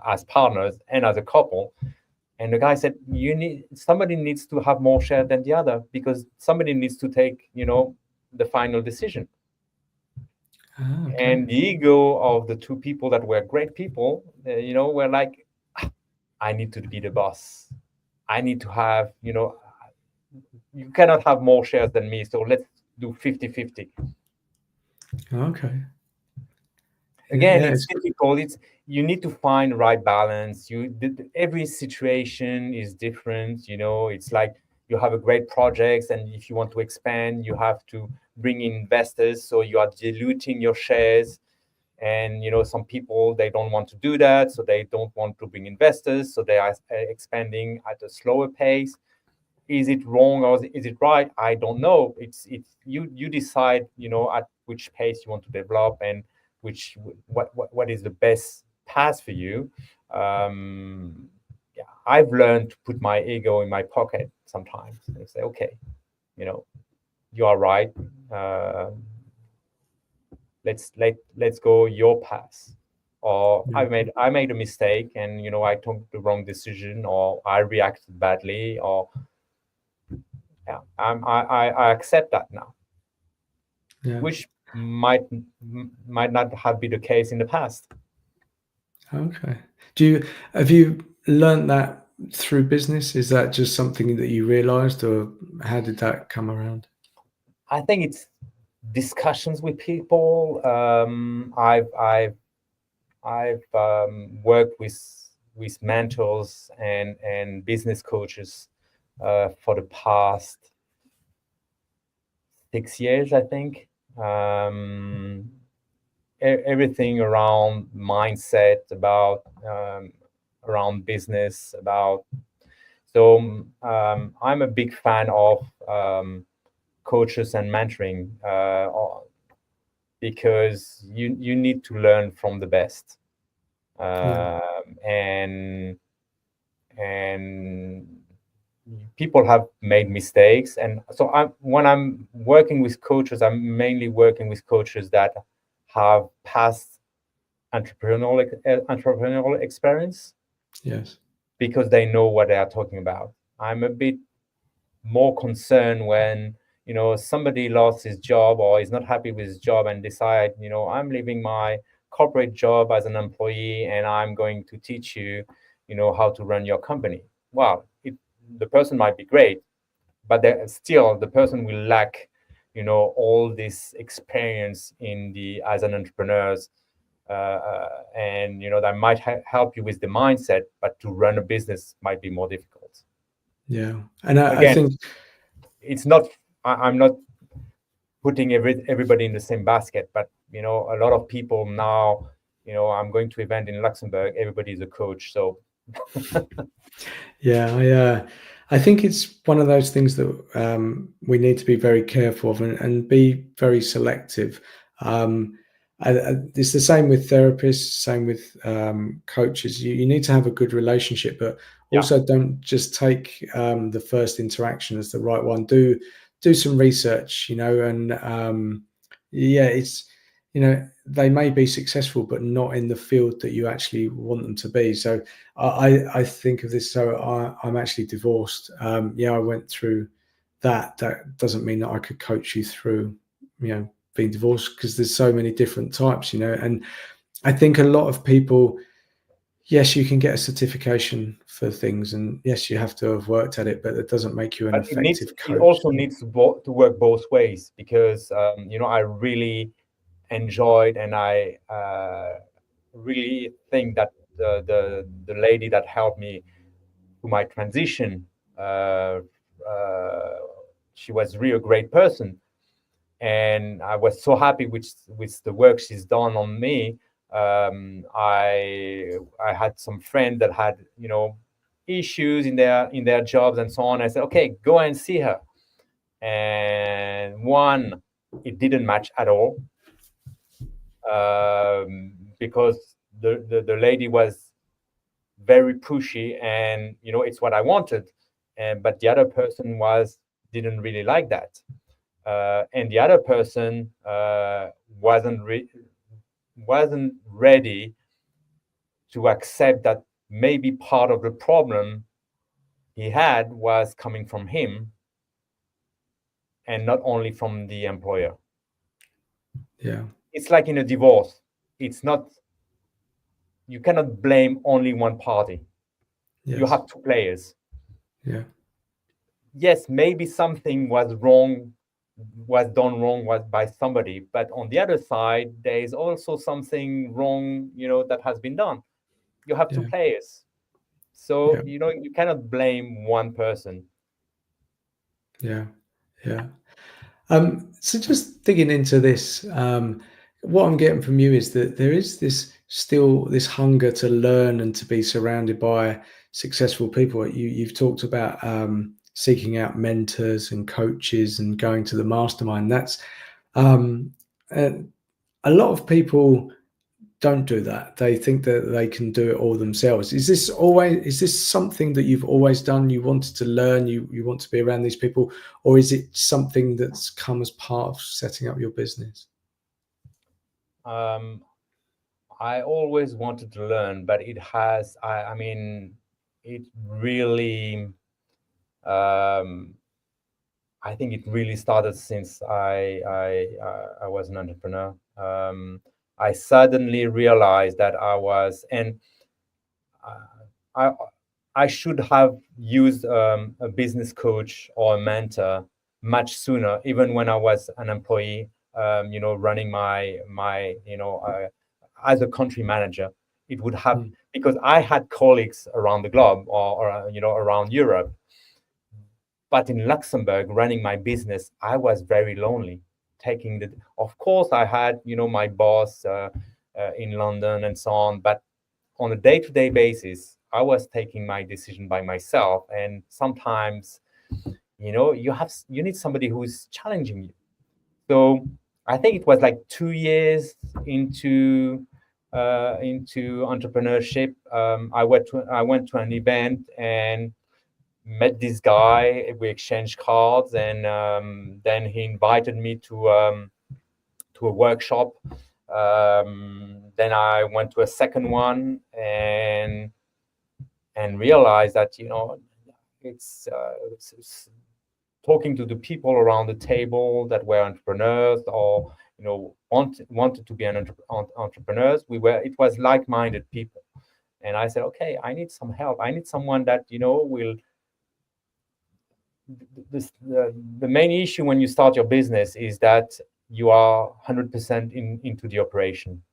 as partners and as a couple. And the guy said, somebody needs to have more share than the other, because somebody needs to take, the final decision. Okay. And the ego of the two people that were great people, were like, I need to be the boss. I need to have, you cannot have more shares than me, so let's do 50-50. Okay. Again, Yeah. it's difficult. You need to find the right balance. Every situation is different. It's like you have a great project, and if you want to expand, you have to bring in investors, so you are diluting your shares. And some people, they don't want to do that, so they don't want to bring investors, so they are expanding at a slower pace. Is it wrong or is it right? I don't know. It's you decide, at which pace you want to develop, and what is the best path for you. Yeah, I've learned to put my ego in my pocket sometimes and say, okay, you are right. Let's go your path. Or I made a mistake, and I took the wrong decision, or I reacted badly, or yeah, I accept that now, which might not have been the case in the past. Okay. Have you learned that through business? Is that just something that you realized, or how did that come around? I think it's discussions with people. I've worked with mentors and business coaches for the past 6 years, I think. Everything around mindset, about around business, about. So I'm a big fan of coaches and mentoring, because you need to learn from the best, and people have made mistakes. And so when I'm working with coaches, I'm mainly working with coaches that have past entrepreneurial experience, Yes. because they know what they are talking about. I'm a bit more concerned when somebody lost his job or is not happy with his job and decide, I'm leaving my corporate job as an employee, and I'm going to teach you, how to run your company. Well, the person might be great, but still the person will lack, all this experience as an entrepreneur. And that might help you with the mindset, but to run a business might be more difficult. Yeah. And I Again, think it's not. I'm not putting everybody in the same basket, but a lot of people now. I'm going to event in Luxembourg. Everybody's a coach, so. Yeah, I think it's one of those things that we need to be very careful of, and be very selective. It's the same with therapists, same with coaches. You need to have a good relationship, but also don't just take the first interaction as the right one. Do some research, and it's they may be successful, but not in the field that you actually want them to be. So I think of this. So I'm actually divorced. I went through that. That doesn't mean that I could coach you through, being divorced, because there's so many different types, and I think a lot of people, yes, you can get a certification for things, and yes, you have to have worked at it, but it doesn't make you an But effective it coach. also needs to work both ways, because I really enjoyed, and I really think that the lady that helped me to my transition, uh, uh, she was really a great person, and I was so happy with the work she's done on me. I had some friends that had, issues in their jobs and so on. I said, okay, go and see her. And one, it didn't match at all, because the lady was very pushy, and it's what I wanted, and but the other person didn't really like that, and the other person wasn't ready to accept that maybe part of the problem he had was coming from him and not only from the employer. Yeah. It's like in a divorce. It's not, you cannot blame only one party. You Yes. have two players. Yeah. Yes, maybe something was done wrong was by somebody, but on the other side, there is also something wrong, that has been done. You have two Yeah. players. So, Yeah. you cannot blame one person. Yeah. Yeah. So just digging into this, what I'm getting from you is that there is this hunger to learn and to be surrounded by successful people. You've talked about seeking out mentors and coaches and going to the mastermind. That's um, uh, a lot of people don't do that. They think that they can do it all themselves. Is this something that you've always done? You wanted to learn, you want to be around these people, or is it something that's come as part of setting up your business? Um, I always wanted to learn, but I mean, it really, um, I think it really started since I was an entrepreneur. I suddenly realized that uh, I I should have used a business coach or a mentor much sooner, even when I was an employee. Running my as a country manager, it would have, Mm. because I had colleagues around the globe, or around Europe, but in Luxembourg, running my business, I was very lonely. Of course, I had, my boss in London and so on, but on a day-to-day basis, I was taking my decision by myself. And sometimes, you need somebody who's challenging you. So I think it was like 2 years into entrepreneurship. I went to an event and met this guy. We exchanged cards, and then he invited me to a workshop. Then I went to a second one, and realized that it's talking to the people around the table that were entrepreneurs, or wanted to be entrepreneurs. It was like-minded people, and I said, okay, I need some help. I need someone that will. The main issue when you start your business is that you are 100% into the operation.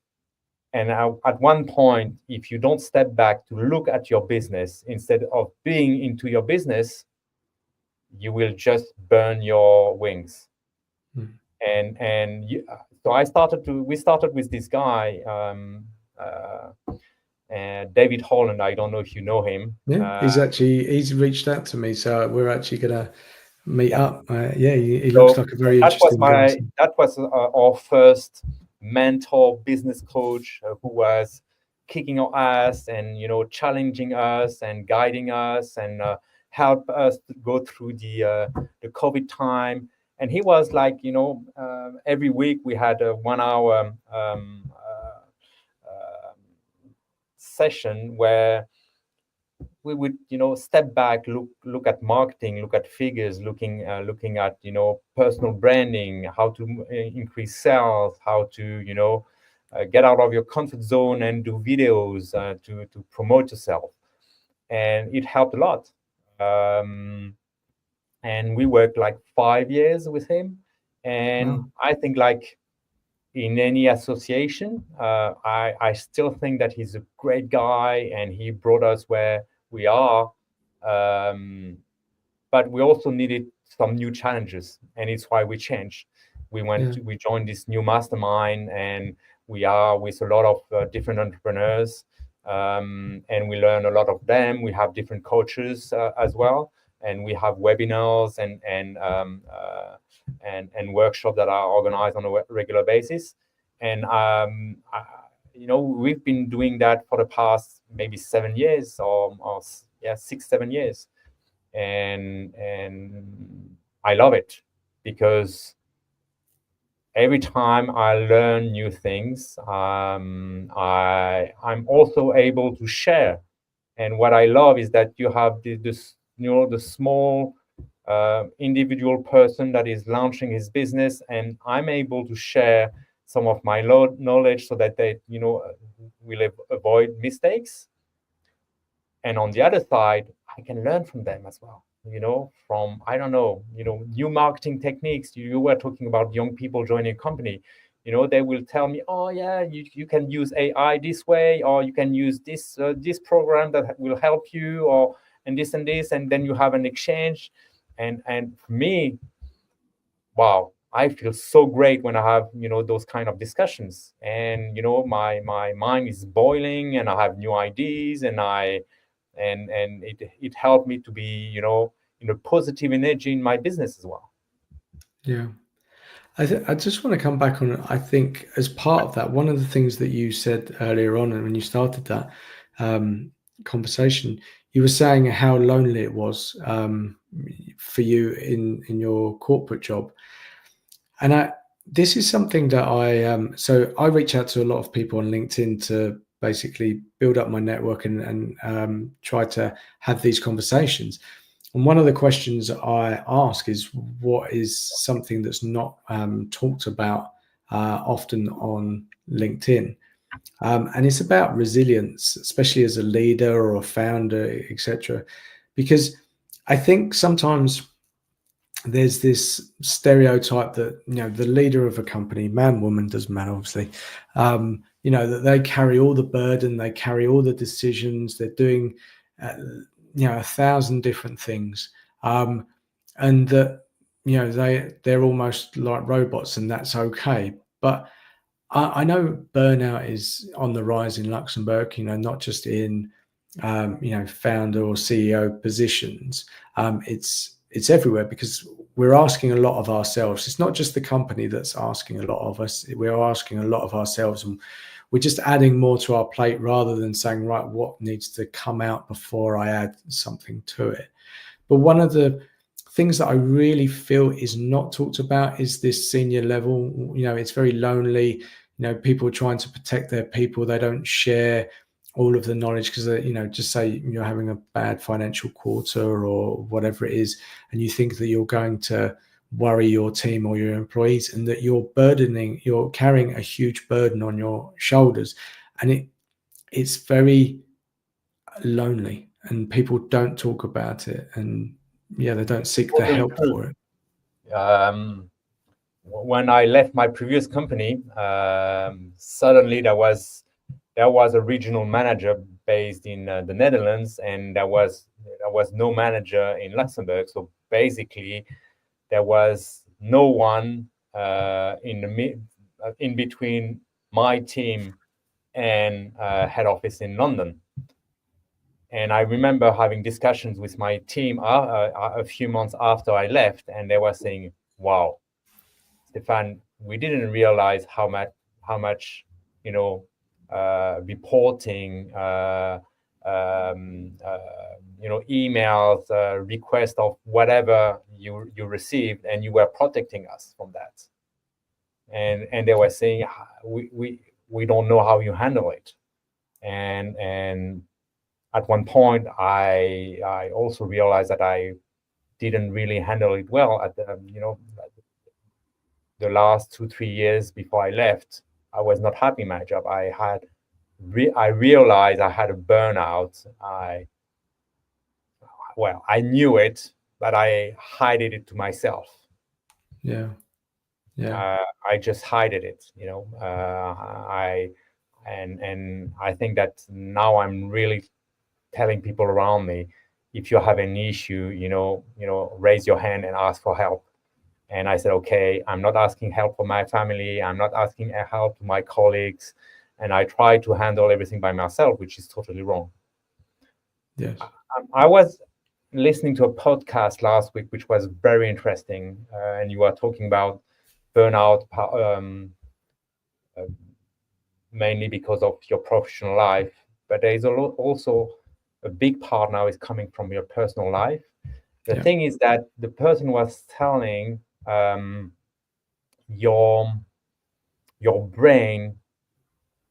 And at one point, if you don't step back to look at your business instead of being into your business, you will just burn your wings. Mm. So we started with this guy, David Holland. I don't know if you know him. Yeah, he's reached out to me, so we're actually gonna meet Yeah. up. Yeah, he looks So like a very that was interesting guy. So, our first mentor, business coach, who was kicking our ass and challenging us and guiding us, and help us to go through the COVID time. And he was like, every week we had a 1 hour session where we would step back, look at marketing, look at figures, looking at personal branding, how to increase sales, how to get out of your comfort zone and do videos to promote yourself. And it helped a lot. And we worked like 5 years with him. And wow. I think, like in any association, I still think that he's a great guy, and he brought us where we are. But we also needed some new challenges, and it's why we changed. We joined this new mastermind, and we are with a lot of different entrepreneurs, and we learn a lot of them. We have different coaches as well, and we have webinars and workshops that are organized on a regular basis. And we've been doing that for the past maybe 7 years, or 6-7 years, and I love it, because every time I learn new things, I'm also able to share. And what I love is that you have the small individual person that is launching his business, and I'm able to share some of my knowledge so that they will avoid mistakes. And on the other side, I can learn from them as well, from, I don't know, new marketing techniques. You were talking about young people joining a company. They will tell me, oh yeah, you can use AI this way, or you can use this program that will help you, or and this, and then you have an exchange. And for me, wow, I feel so great when I have those kind of discussions, and my mind is boiling, and I have new ideas, and it helped me to be in a positive energy in my business as well. Yeah. I just want to come back on, I think, as part of that, one of the things that you said earlier on, and when you started that conversation, you were saying how lonely it was for you in your corporate job. And this is something that so I reach out to a lot of people on LinkedIn to basically build up my network and try to have these conversations. And one of the questions I ask is, what is something that's not talked about often on LinkedIn? And it's about resilience, especially as a leader or a founder, etc. Because I think sometimes there's this stereotype that the leader of a company, man, woman, doesn't matter, obviously, that they carry all the burden, they carry all the decisions, they're doing 1,000 different things, and that they're almost like robots, and that's okay. But I know burnout is on the rise in Luxembourg, not just in founder or CEO positions. It's everywhere, because we're asking a lot of ourselves. It's not just the company that's asking a lot of us. We're asking a lot of ourselves, and we're just adding more to our plate rather than saying, right, what needs to come out before I add something to it. But one of the things that I really feel is not talked about is this senior level. It's very lonely. People are trying to protect their people. They don't share all of the knowledge because, just say you're having a bad financial quarter or whatever it is, and you think that you're going to worry your team or your employees, and that you're carrying a huge burden on your shoulders. And it's very lonely, and people don't talk about it, and they don't seek the help for it. When I left my previous company, suddenly there was a regional manager based in the Netherlands, and there was no manager in Luxembourg. So basically, there was no one in between my team and head office in London. And I remember having discussions with my team a few months after I left, and they were saying, "Wow, Stéphane, we didn't realize how much reporting, emails, requests of whatever you received, and you were protecting us from that." And they were saying, we don't know how you handle it. And at one point, I also realized that I didn't really handle it well. At the last 2-3 years before I left, I was not happy in my job. I realized I had a burnout. I knew it, but I hid it to myself. Yeah. I just hid it. I think that now I'm really telling people around me, if you have an issue, raise your hand and ask for help. And I said, okay, I'm not asking help from my family. I'm not asking help to my colleagues. And I try to handle everything by myself, which is totally wrong. Yes. I was listening to a podcast last week, which was very interesting. And you were talking about burnout, uh, mainly because of your professional life. But there is also a big part now is coming from your personal life. The thing is that the person was telling your brain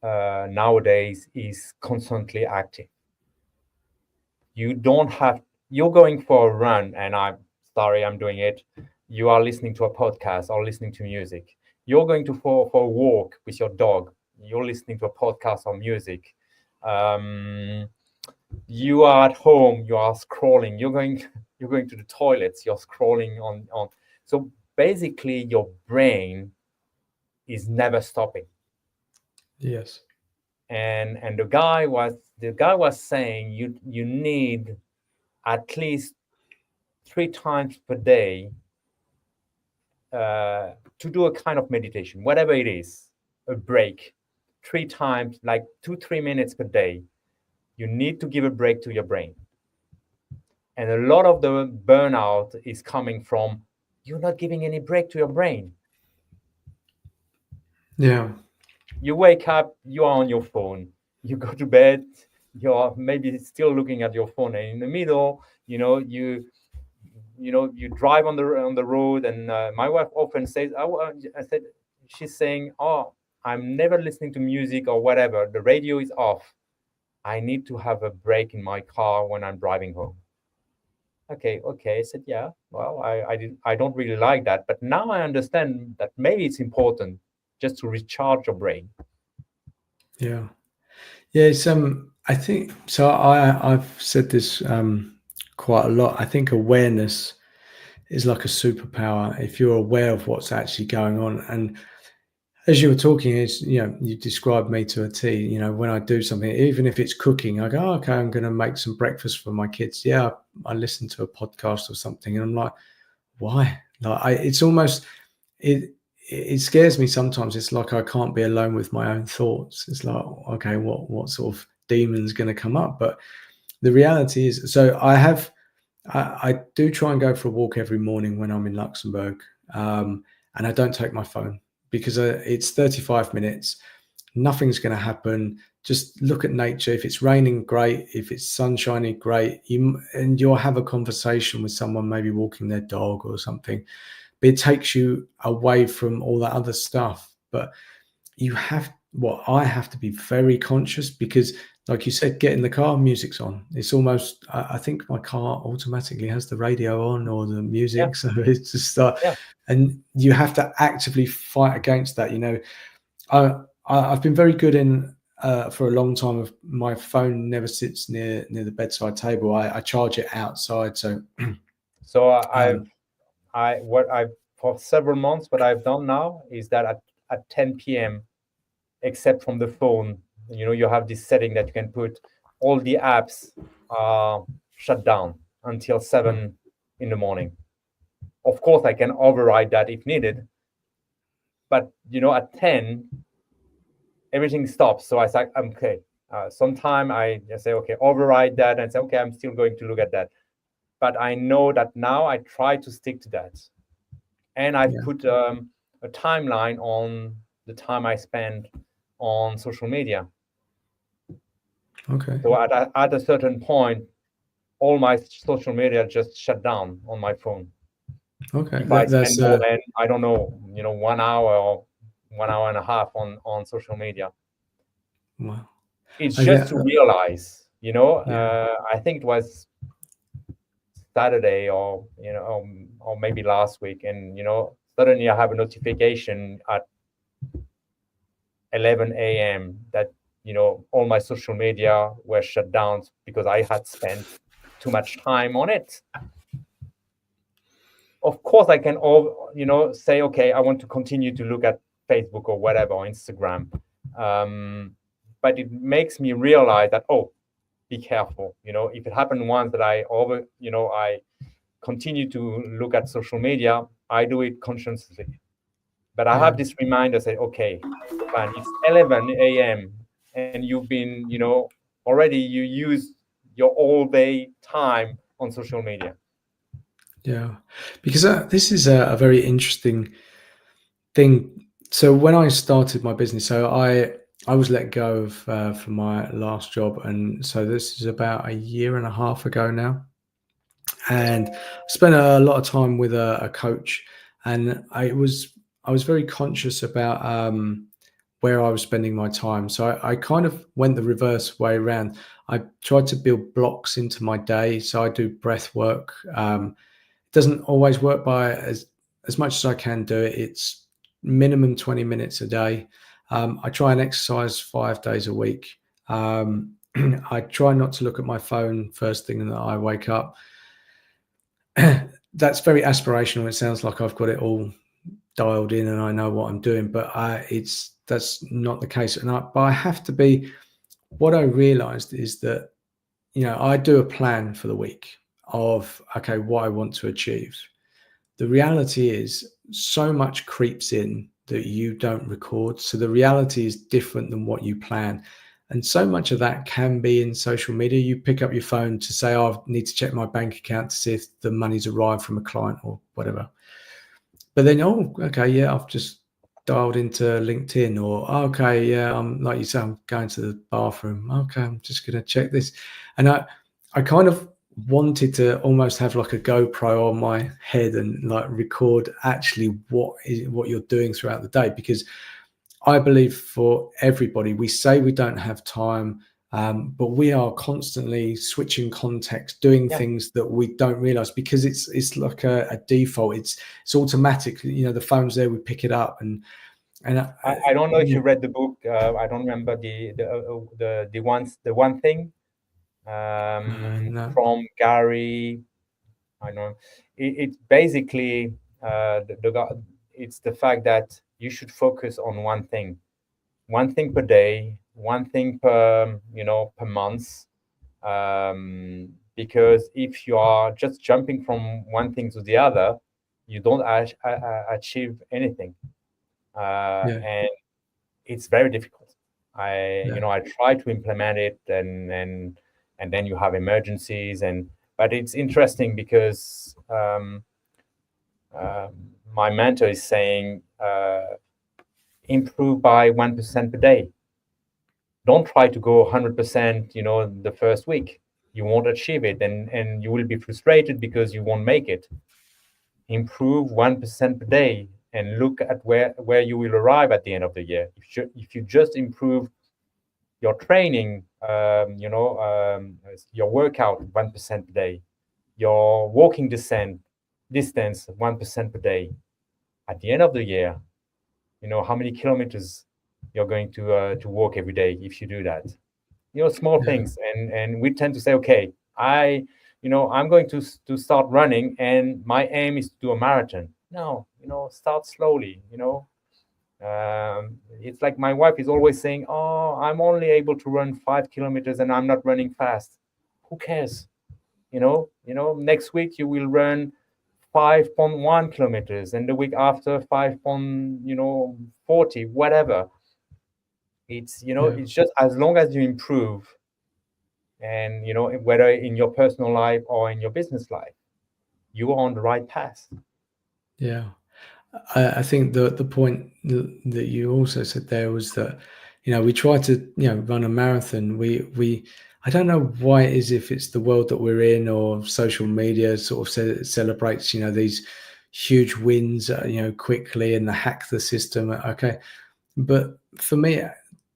nowadays is constantly active. You don't have You're going for a run, and I'm sorry, I'm doing it. You are listening to a podcast or listening to music. You're going to for a walk with your dog. You're listening to a podcast or music. Um, you are at home. You are scrolling. You're going to the toilets. You're scrolling on. So basically, your brain is never stopping. Yes. And the guy was saying you need at least 3 times per day to do a kind of meditation, whatever it is, a break, 3 times, like 2-3 minutes per day. You need to give a break to your brain. And a lot of the burnout is coming from you're not giving any break to your brain. Yeah. You wake up, you are on your phone. You go to bed, you're maybe still looking at your phone, and in the middle, you drive on the road. And my wife often says, I said, she's saying, oh, I'm never listening to music or whatever. The radio is off. I need to have a break in my car when I'm driving home. Okay. I said, yeah. Well, I don't really like that, but now I understand that maybe it's important just to recharge your brain. Yeah. Yeah. It's I think so. I've said this quite a lot. I think awareness is like a superpower if you're aware of what's actually going on. And as you were talking, you described me to a T. When I do something, even if it's cooking, I go, oh, okay, I'm going to make some breakfast for my kids. Yeah, I listen to a podcast or something, and I'm like, why? Like, it's almost it scares me sometimes. It's like I can't be alone with my own thoughts. It's like, okay, what sort of demon's going to come up? But the reality is, so I do try and go for a walk every morning when I'm in Luxembourg, and I don't take my phone because it's 35 minutes. Nothing's going to happen. Just look at nature. If it's raining, great. If it's sunshiny, great. You'll have a conversation with someone, maybe walking their dog or something. But it takes you away from all that other stuff. But I have to be very conscious because, like you said, get in the car, music's on. It's almost, I think my car automatically has the radio on or the Yeah, music. So it's just, yeah. and you have to actively fight against that. I've been very good in, for a long time, of my phone never sits near the bedside table. I charge it outside. So, So um, for several months, what I've done now is that at 10 p.m., except from the phone, you have this setting that you can put all the apps are shut down until 7 in the morning. Of course, I can override that if needed, but at 10, everything stops. So I say, okay. Sometime I just say, okay, override that, and say, okay, I'm still going to look at that. But I know that now I try to stick to that. And I've yeah, put a timeline on the time I spend on social media. okay, So at a certain point, all my social media just shut down on my phone. okay. If I spend That's more than, I don't know, 1 hour or 1 hour and a half on social media, wow. it's I just get, to realize, yeah, I think it was Saturday or maybe last week, and suddenly I have a notification at 11 a.m. that all my social media were shut down because I had spent too much time on it. Of course, I can say, okay, I want to continue to look at Facebook or whatever, or Instagram, but it makes me realize that, oh, be careful. If it happened once that I continue to look at social media, I do it consciously. But I Yeah. have this reminder, say, okay, Stefan, it's 11 a.m. and you've been, already you use your all day time on social media. Yeah. Because this is a very interesting thing. So when I started my business, so I was let go of from my last job, and so this is about a year and a half ago now. And I spent a lot of time with a coach, and I was very conscious about where I was spending my time. So I kind of went the reverse way around. I tried to build blocks into my day. So I do breath work. It doesn't always work by as much as I can do it. It's minimum 20 minutes a day. I try and exercise 5 days a week. I try not to look at my phone first thing that I wake up. That's very aspirational. It sounds like I've got it all dialed in and I know what I'm doing, but that's not the case. But I have to be. What I realised is that I do a plan for the week of okay what I want to achieve. The reality is so much creeps in that you don't record. So the reality is different than what you plan. And so much of that can be in social media. You pick up your phone to say, oh, I need to check my bank account to see if the money's arrived from a client or whatever. But then, oh, okay, yeah, I've just dialed into LinkedIn, or okay, yeah, I'm like you say, I'm going to the bathroom. Okay, I'm just going to check this. And I kind of wanted to almost have like a GoPro on my head and like record actually what you're doing throughout the day, because I believe for everybody, we say we don't have time, but we are constantly switching context, doing Yeah. things that we don't realize because it's like a default. It's automatic. The phone's there, we pick it up, and I don't know if you read the book. I don't remember the one thing no, from Gary. I know it's basically it's the fact that you should focus on one thing per day, one thing per month. Because if you are just jumping from one thing to the other, you don't achieve anything, yeah, and it's very difficult. yeah, I try to implement it, and then you have emergencies, but it's interesting because my mentor is saying improve by 1% per day. Don't try to go 100%, the first week. You won't achieve it, and you will be frustrated because you won't make it. Improve 1% per day and look at where you will arrive at the end of the year. If you just improve your training, your workout 1% per day, your walking distance 1% per day. At the end of the year, you know how many kilometers you're going to walk every day if you do that. Small yeah, things, and we tend to say, okay, I'm going to start running, and my aim is to do a marathon. No, start slowly. It's like my wife is always saying, oh, I'm only able to run 5 kilometers and I'm not running fast. Who cares? Next week you will run 5.1 kilometers, and the week after 5.40, whatever. yeah. It's just as long as you improve, and whether in your personal life or in your business life, you are on the right path. Yeah. I think the point that you also said there was that we try to run a marathon. We I don't know why it is, if it's the world that we're in or social media sort of celebrates these huge wins quickly and hack the system. Okay, but for me,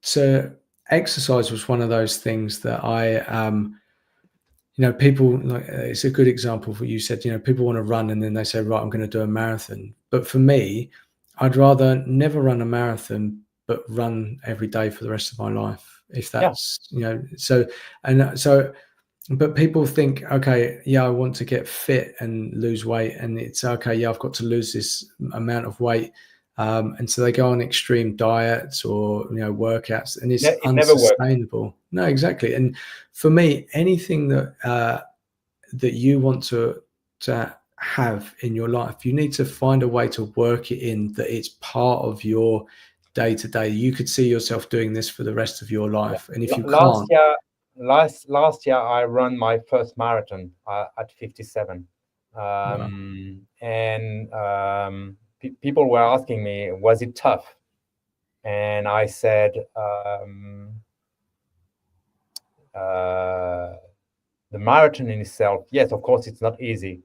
so exercise was one of those things that I people like it's a good example of what you said. People want to run and then they say, right, I'm going to do a marathon. But for me, I'd rather never run a marathon, but run every day for the rest of my life. If Yeah. that's, so, but people think, okay, yeah, I want to get fit and lose weight. And it's okay, yeah, I've got to lose this amount of weight. And so they go on extreme diets or workouts, and it's It never works. unsustainable. No, exactly. And for me, anything that that you want to have in your life. You need to find a way to work it in, that it's part of your day to day. You could see yourself doing this for the rest of your Yeah. life. And if you Last can't, year, last year I ran my first marathon at 57, well, and people were asking me, was it tough? And I said, uh, the marathon in itself, yes, of course, it's not easy,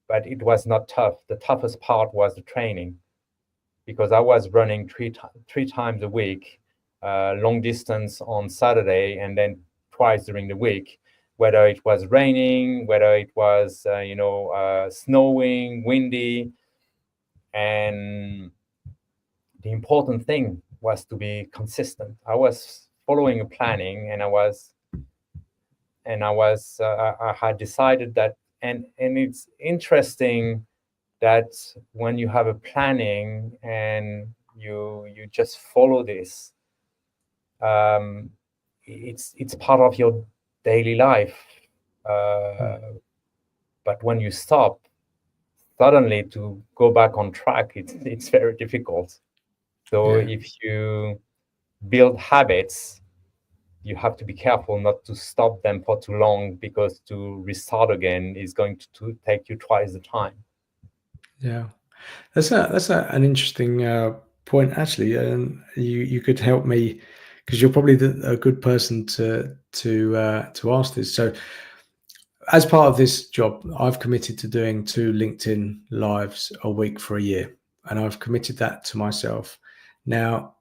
but it was not tough. The toughest part was the training, because I was running three times a week, long distance on Saturday, and then twice during the week, whether it was raining, whether it was snowing, windy, and the important thing was to be consistent. I was following a planning, and I had decided that, and it's interesting that when you have a planning and you just follow this, um, it's part of your daily life. Uh, but when you stop, suddenly to go back on track, it's very difficult. So yeah, if you build habits, you have to be careful not to stop them for too long, because to restart again is going to take you twice the time. yeah. An interesting point, actually, and you could help me, because you're probably a good person to ask this. So, as part of this job, I've committed to doing 2 LinkedIn lives a week for a year, and I've committed that to myself. Now,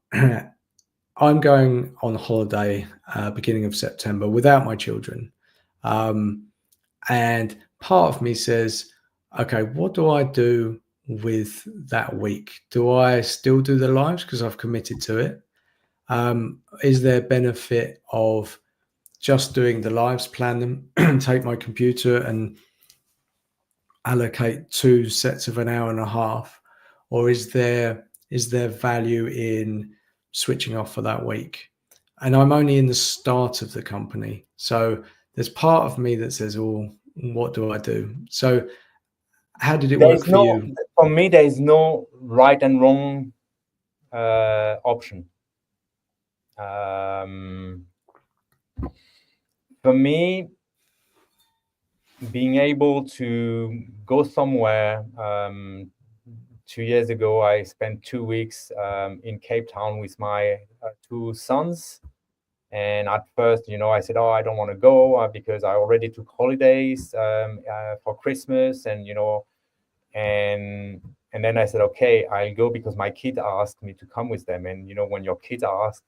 I'm going on holiday beginning of September without my children, um, and part of me says, okay, what do I do with that week? Do I still do the lives because I've committed to it? Is there benefit of just doing the lives, plan them, take my computer and allocate 2 sets of an hour and a half, or is there value in switching off for that week? And I'm only in the start of the company, so there's part of me that says, "Oh, what do I do?" So, how did it There work is for no, you? for me, there is no right and wrong option. Um, for me, being able to go somewhere. 2 years ago, I spent 2 weeks in Cape Town with my two sons. And at first, I said, "Oh, I don't want to go because I already took holidays for Christmas," and then I said, "Okay, I'll go because my kids asked me to come with them." And when your kids ask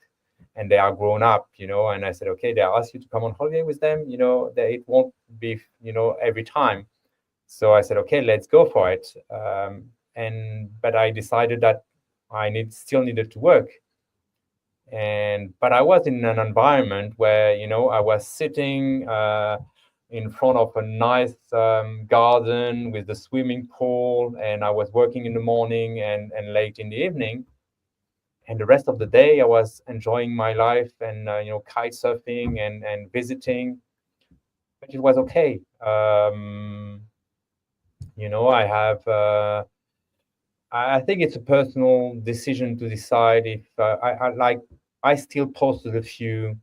and they are grown up, and I said, "Okay, they ask you to come on holiday with them, it won't be, every time." So I said, "Okay, let's go for it." But I decided that I still needed to work, but I was in an environment where I was sitting in front of a nice garden with the swimming pool, and I was working in the morning and late in the evening, and the rest of the day I was enjoying my life and kite surfing and visiting, but it was okay. I have. I think it's a personal decision to decide if I like. I still posted a few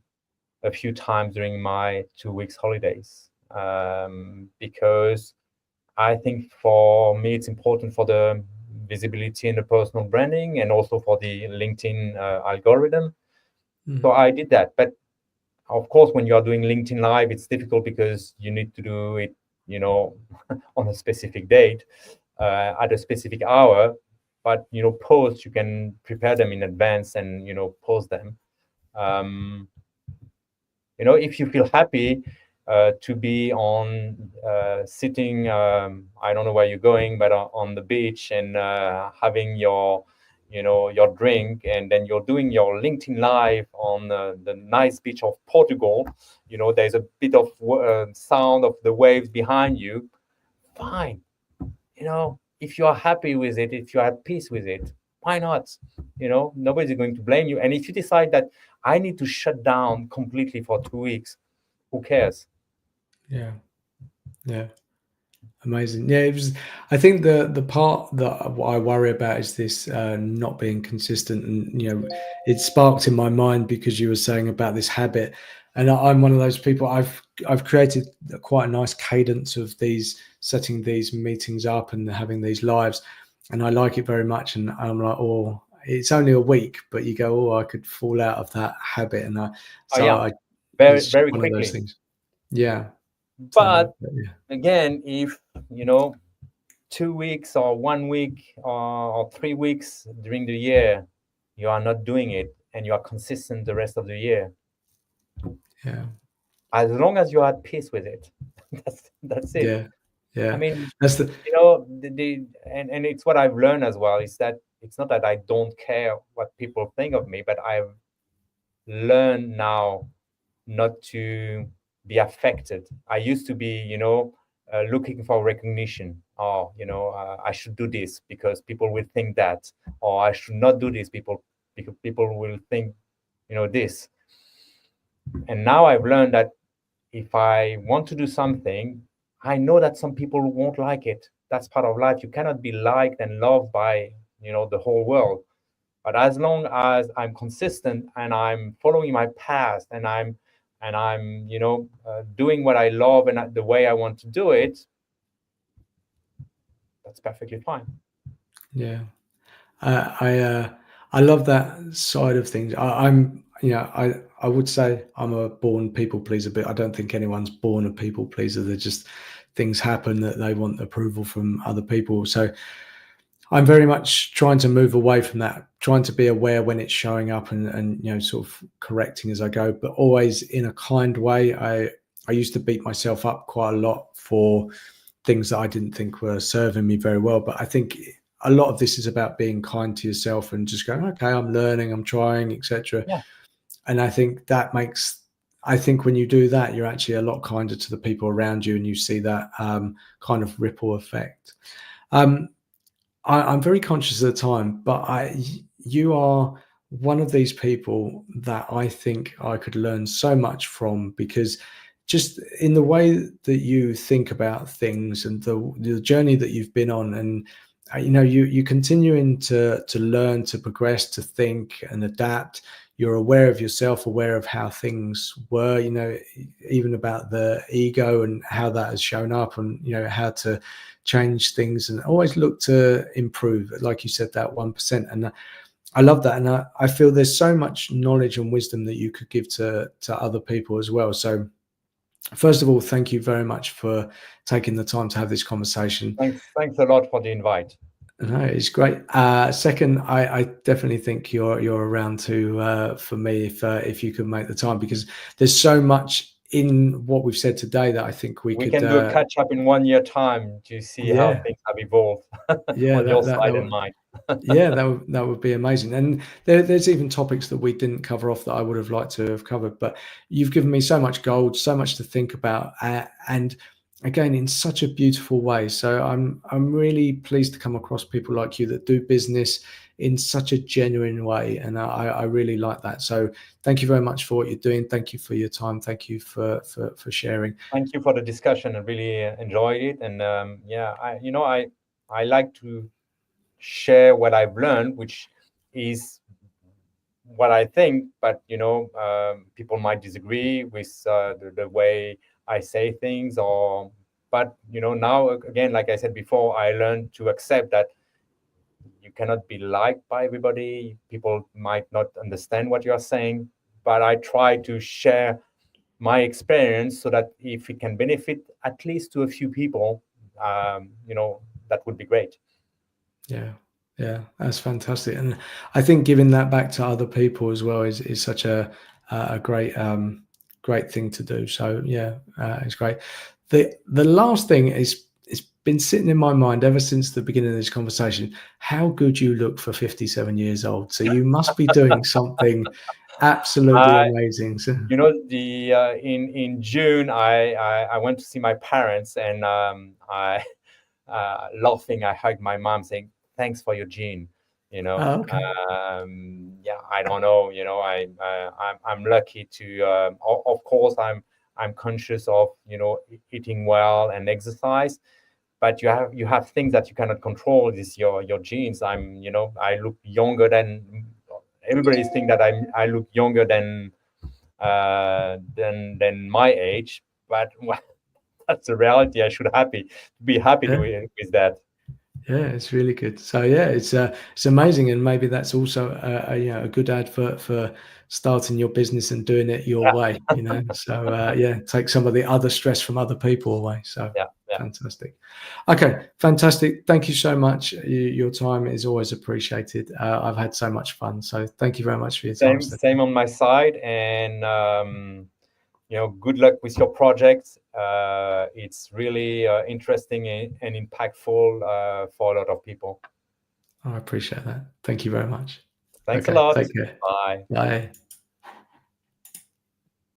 times during my 2 weeks holidays, because I think for me it's important for the visibility and the personal branding, and also for the LinkedIn algorithm. So Mm, I did that. But of course, when you are doing LinkedIn Live, it's difficult because you need to do it, on a specific date, at a specific hour. But posts, you can prepare them in advance and post them. Um, if you feel happy to be on sitting, I don't know where you're going, but on the beach and having your drink, and then you're doing your LinkedIn live on the nice beach of Portugal. There's a bit of sound of the waves behind you. Fine. If you are happy with it, if you are at peace with it, why not? Nobody's going to blame you. And if you decide that I need to shut down completely for 2 weeks, who cares? yeah, yeah. Amazing. Yeah, it was. I think the part that I worry about is this not being consistent, and it sparked in my mind because you were saying about this habit, and I'm one of those people. I've created quite a nice cadence of these setting these meetings up and having these lives, and I like it very much. And I'm like, oh, it's only a week, but you go, oh, I could fall out of that habit, and Oh yeah, very it's just very one of those quickly. things. Yeah. So But yeah, again, if 2 weeks or 1 week or 3 weeks during the year you are not doing it and you are consistent the rest of the year, yeah, as long as you're at peace with it, that's it. yeah, I yeah. mean, That's the and it's what I've learned as well, is that it's not that I don't care what people think of me, but I've learned now not to be affected. I used to be, looking for recognition. Or, I should do this because people will think that, or I should not do this because people will think, this. And now I've learned that if I want to do something, I know that some people won't like it. That's part of life. You cannot be liked and loved by, the whole world. But as long as I'm consistent and I'm following my path and I'm doing what I love and the way I want to do it, that's perfectly fine. yeah. I love that side of things. I would say I'm a born people pleaser, but I don't think anyone's born a people pleaser. They're just things happen that they want approval from other people. So I'm very much trying to move away from that, trying to be aware when it's showing up and sort of correcting as I go, but always in a kind way. I used to beat myself up quite a lot for things that I didn't think were serving me very well. But I think a lot of this is about being kind to yourself and just going, okay, I'm learning, I'm trying, etc. Yeah. And I think when you do that, you're actually a lot kinder to the people around you, and you see that kind of ripple effect. Um, I'm very conscious of the time, but you are one of these people that I think I could learn so much from, because just in the way that you think about things and the journey that you've been on, and you continuing to learn, to progress, to think and adapt. You're aware of yourself, aware of how things were, even about the ego and how that has shown up, and how to change things and always look to improve, like you said, that 1%. And I love that, and I feel there's so much knowledge and wisdom that you could give to other people as well. So first of all, thank you very much for taking the time to have this conversation. Thanks a lot for the invite. No, it's great. Second, I definitely think you're around to for me if you could make the time, because there's so much in what we've said today that I think we We could can do a catch up in 1 year time to see how yeah, things have evolved yeah, on your side and that mine. yeah, that would be amazing. And there's even topics that we didn't cover off that I would have liked to have covered. But you've given me so much gold, so much to think about, and again in such a beautiful way. So I'm really pleased to come across people like you that do business in such a genuine way, and I really like that. So thank you very much for what you're doing. Thank you for your time. Thank you for sharing. Thank you for the discussion. I really enjoyed it, and yeah, I like to share what I've learned, which is what I think, but people might disagree with the way I say things, or but now again, like I said before, I learned to accept that you cannot be liked by everybody. People might not understand what you are saying, but I try to share my experience so that if it can benefit at least to a few people, that would be great. Yeah, yeah, that's fantastic, and I think giving that back to other people as well is such a great great thing to do. So yeah, it's great. The last thing is, it's been sitting in my mind ever since the beginning of this conversation. How good you look for 57 years old. So you must be doing something absolutely I, amazing. So, the in June, I went to see my parents, and I laughing, I hugged my mom, saying, "Thanks for your gene." okay, Yeah, I don't know. I'm lucky to. Of course, I'm conscious of eating well and exercise, but you have things that you cannot control. This your genes. I look younger than everybody's think that I look younger than my age, but that's the reality. I should be happy Yeah. with that. Yeah, it's really good. So yeah, it's amazing, and maybe that's also a good advert for starting your business and doing it your way. So yeah, take some of the other stress from other people away. So Yeah, yeah. fantastic. Okay, fantastic. Thank you so much. Your time is always appreciated. I've had so much fun. So thank you very much for your time, Steph. Same on my side, and good luck with your project. It's really interesting and impactful for a lot of people. I appreciate that. Thank you very much. Thanks a Okay, lot. take care. Bye. Bye.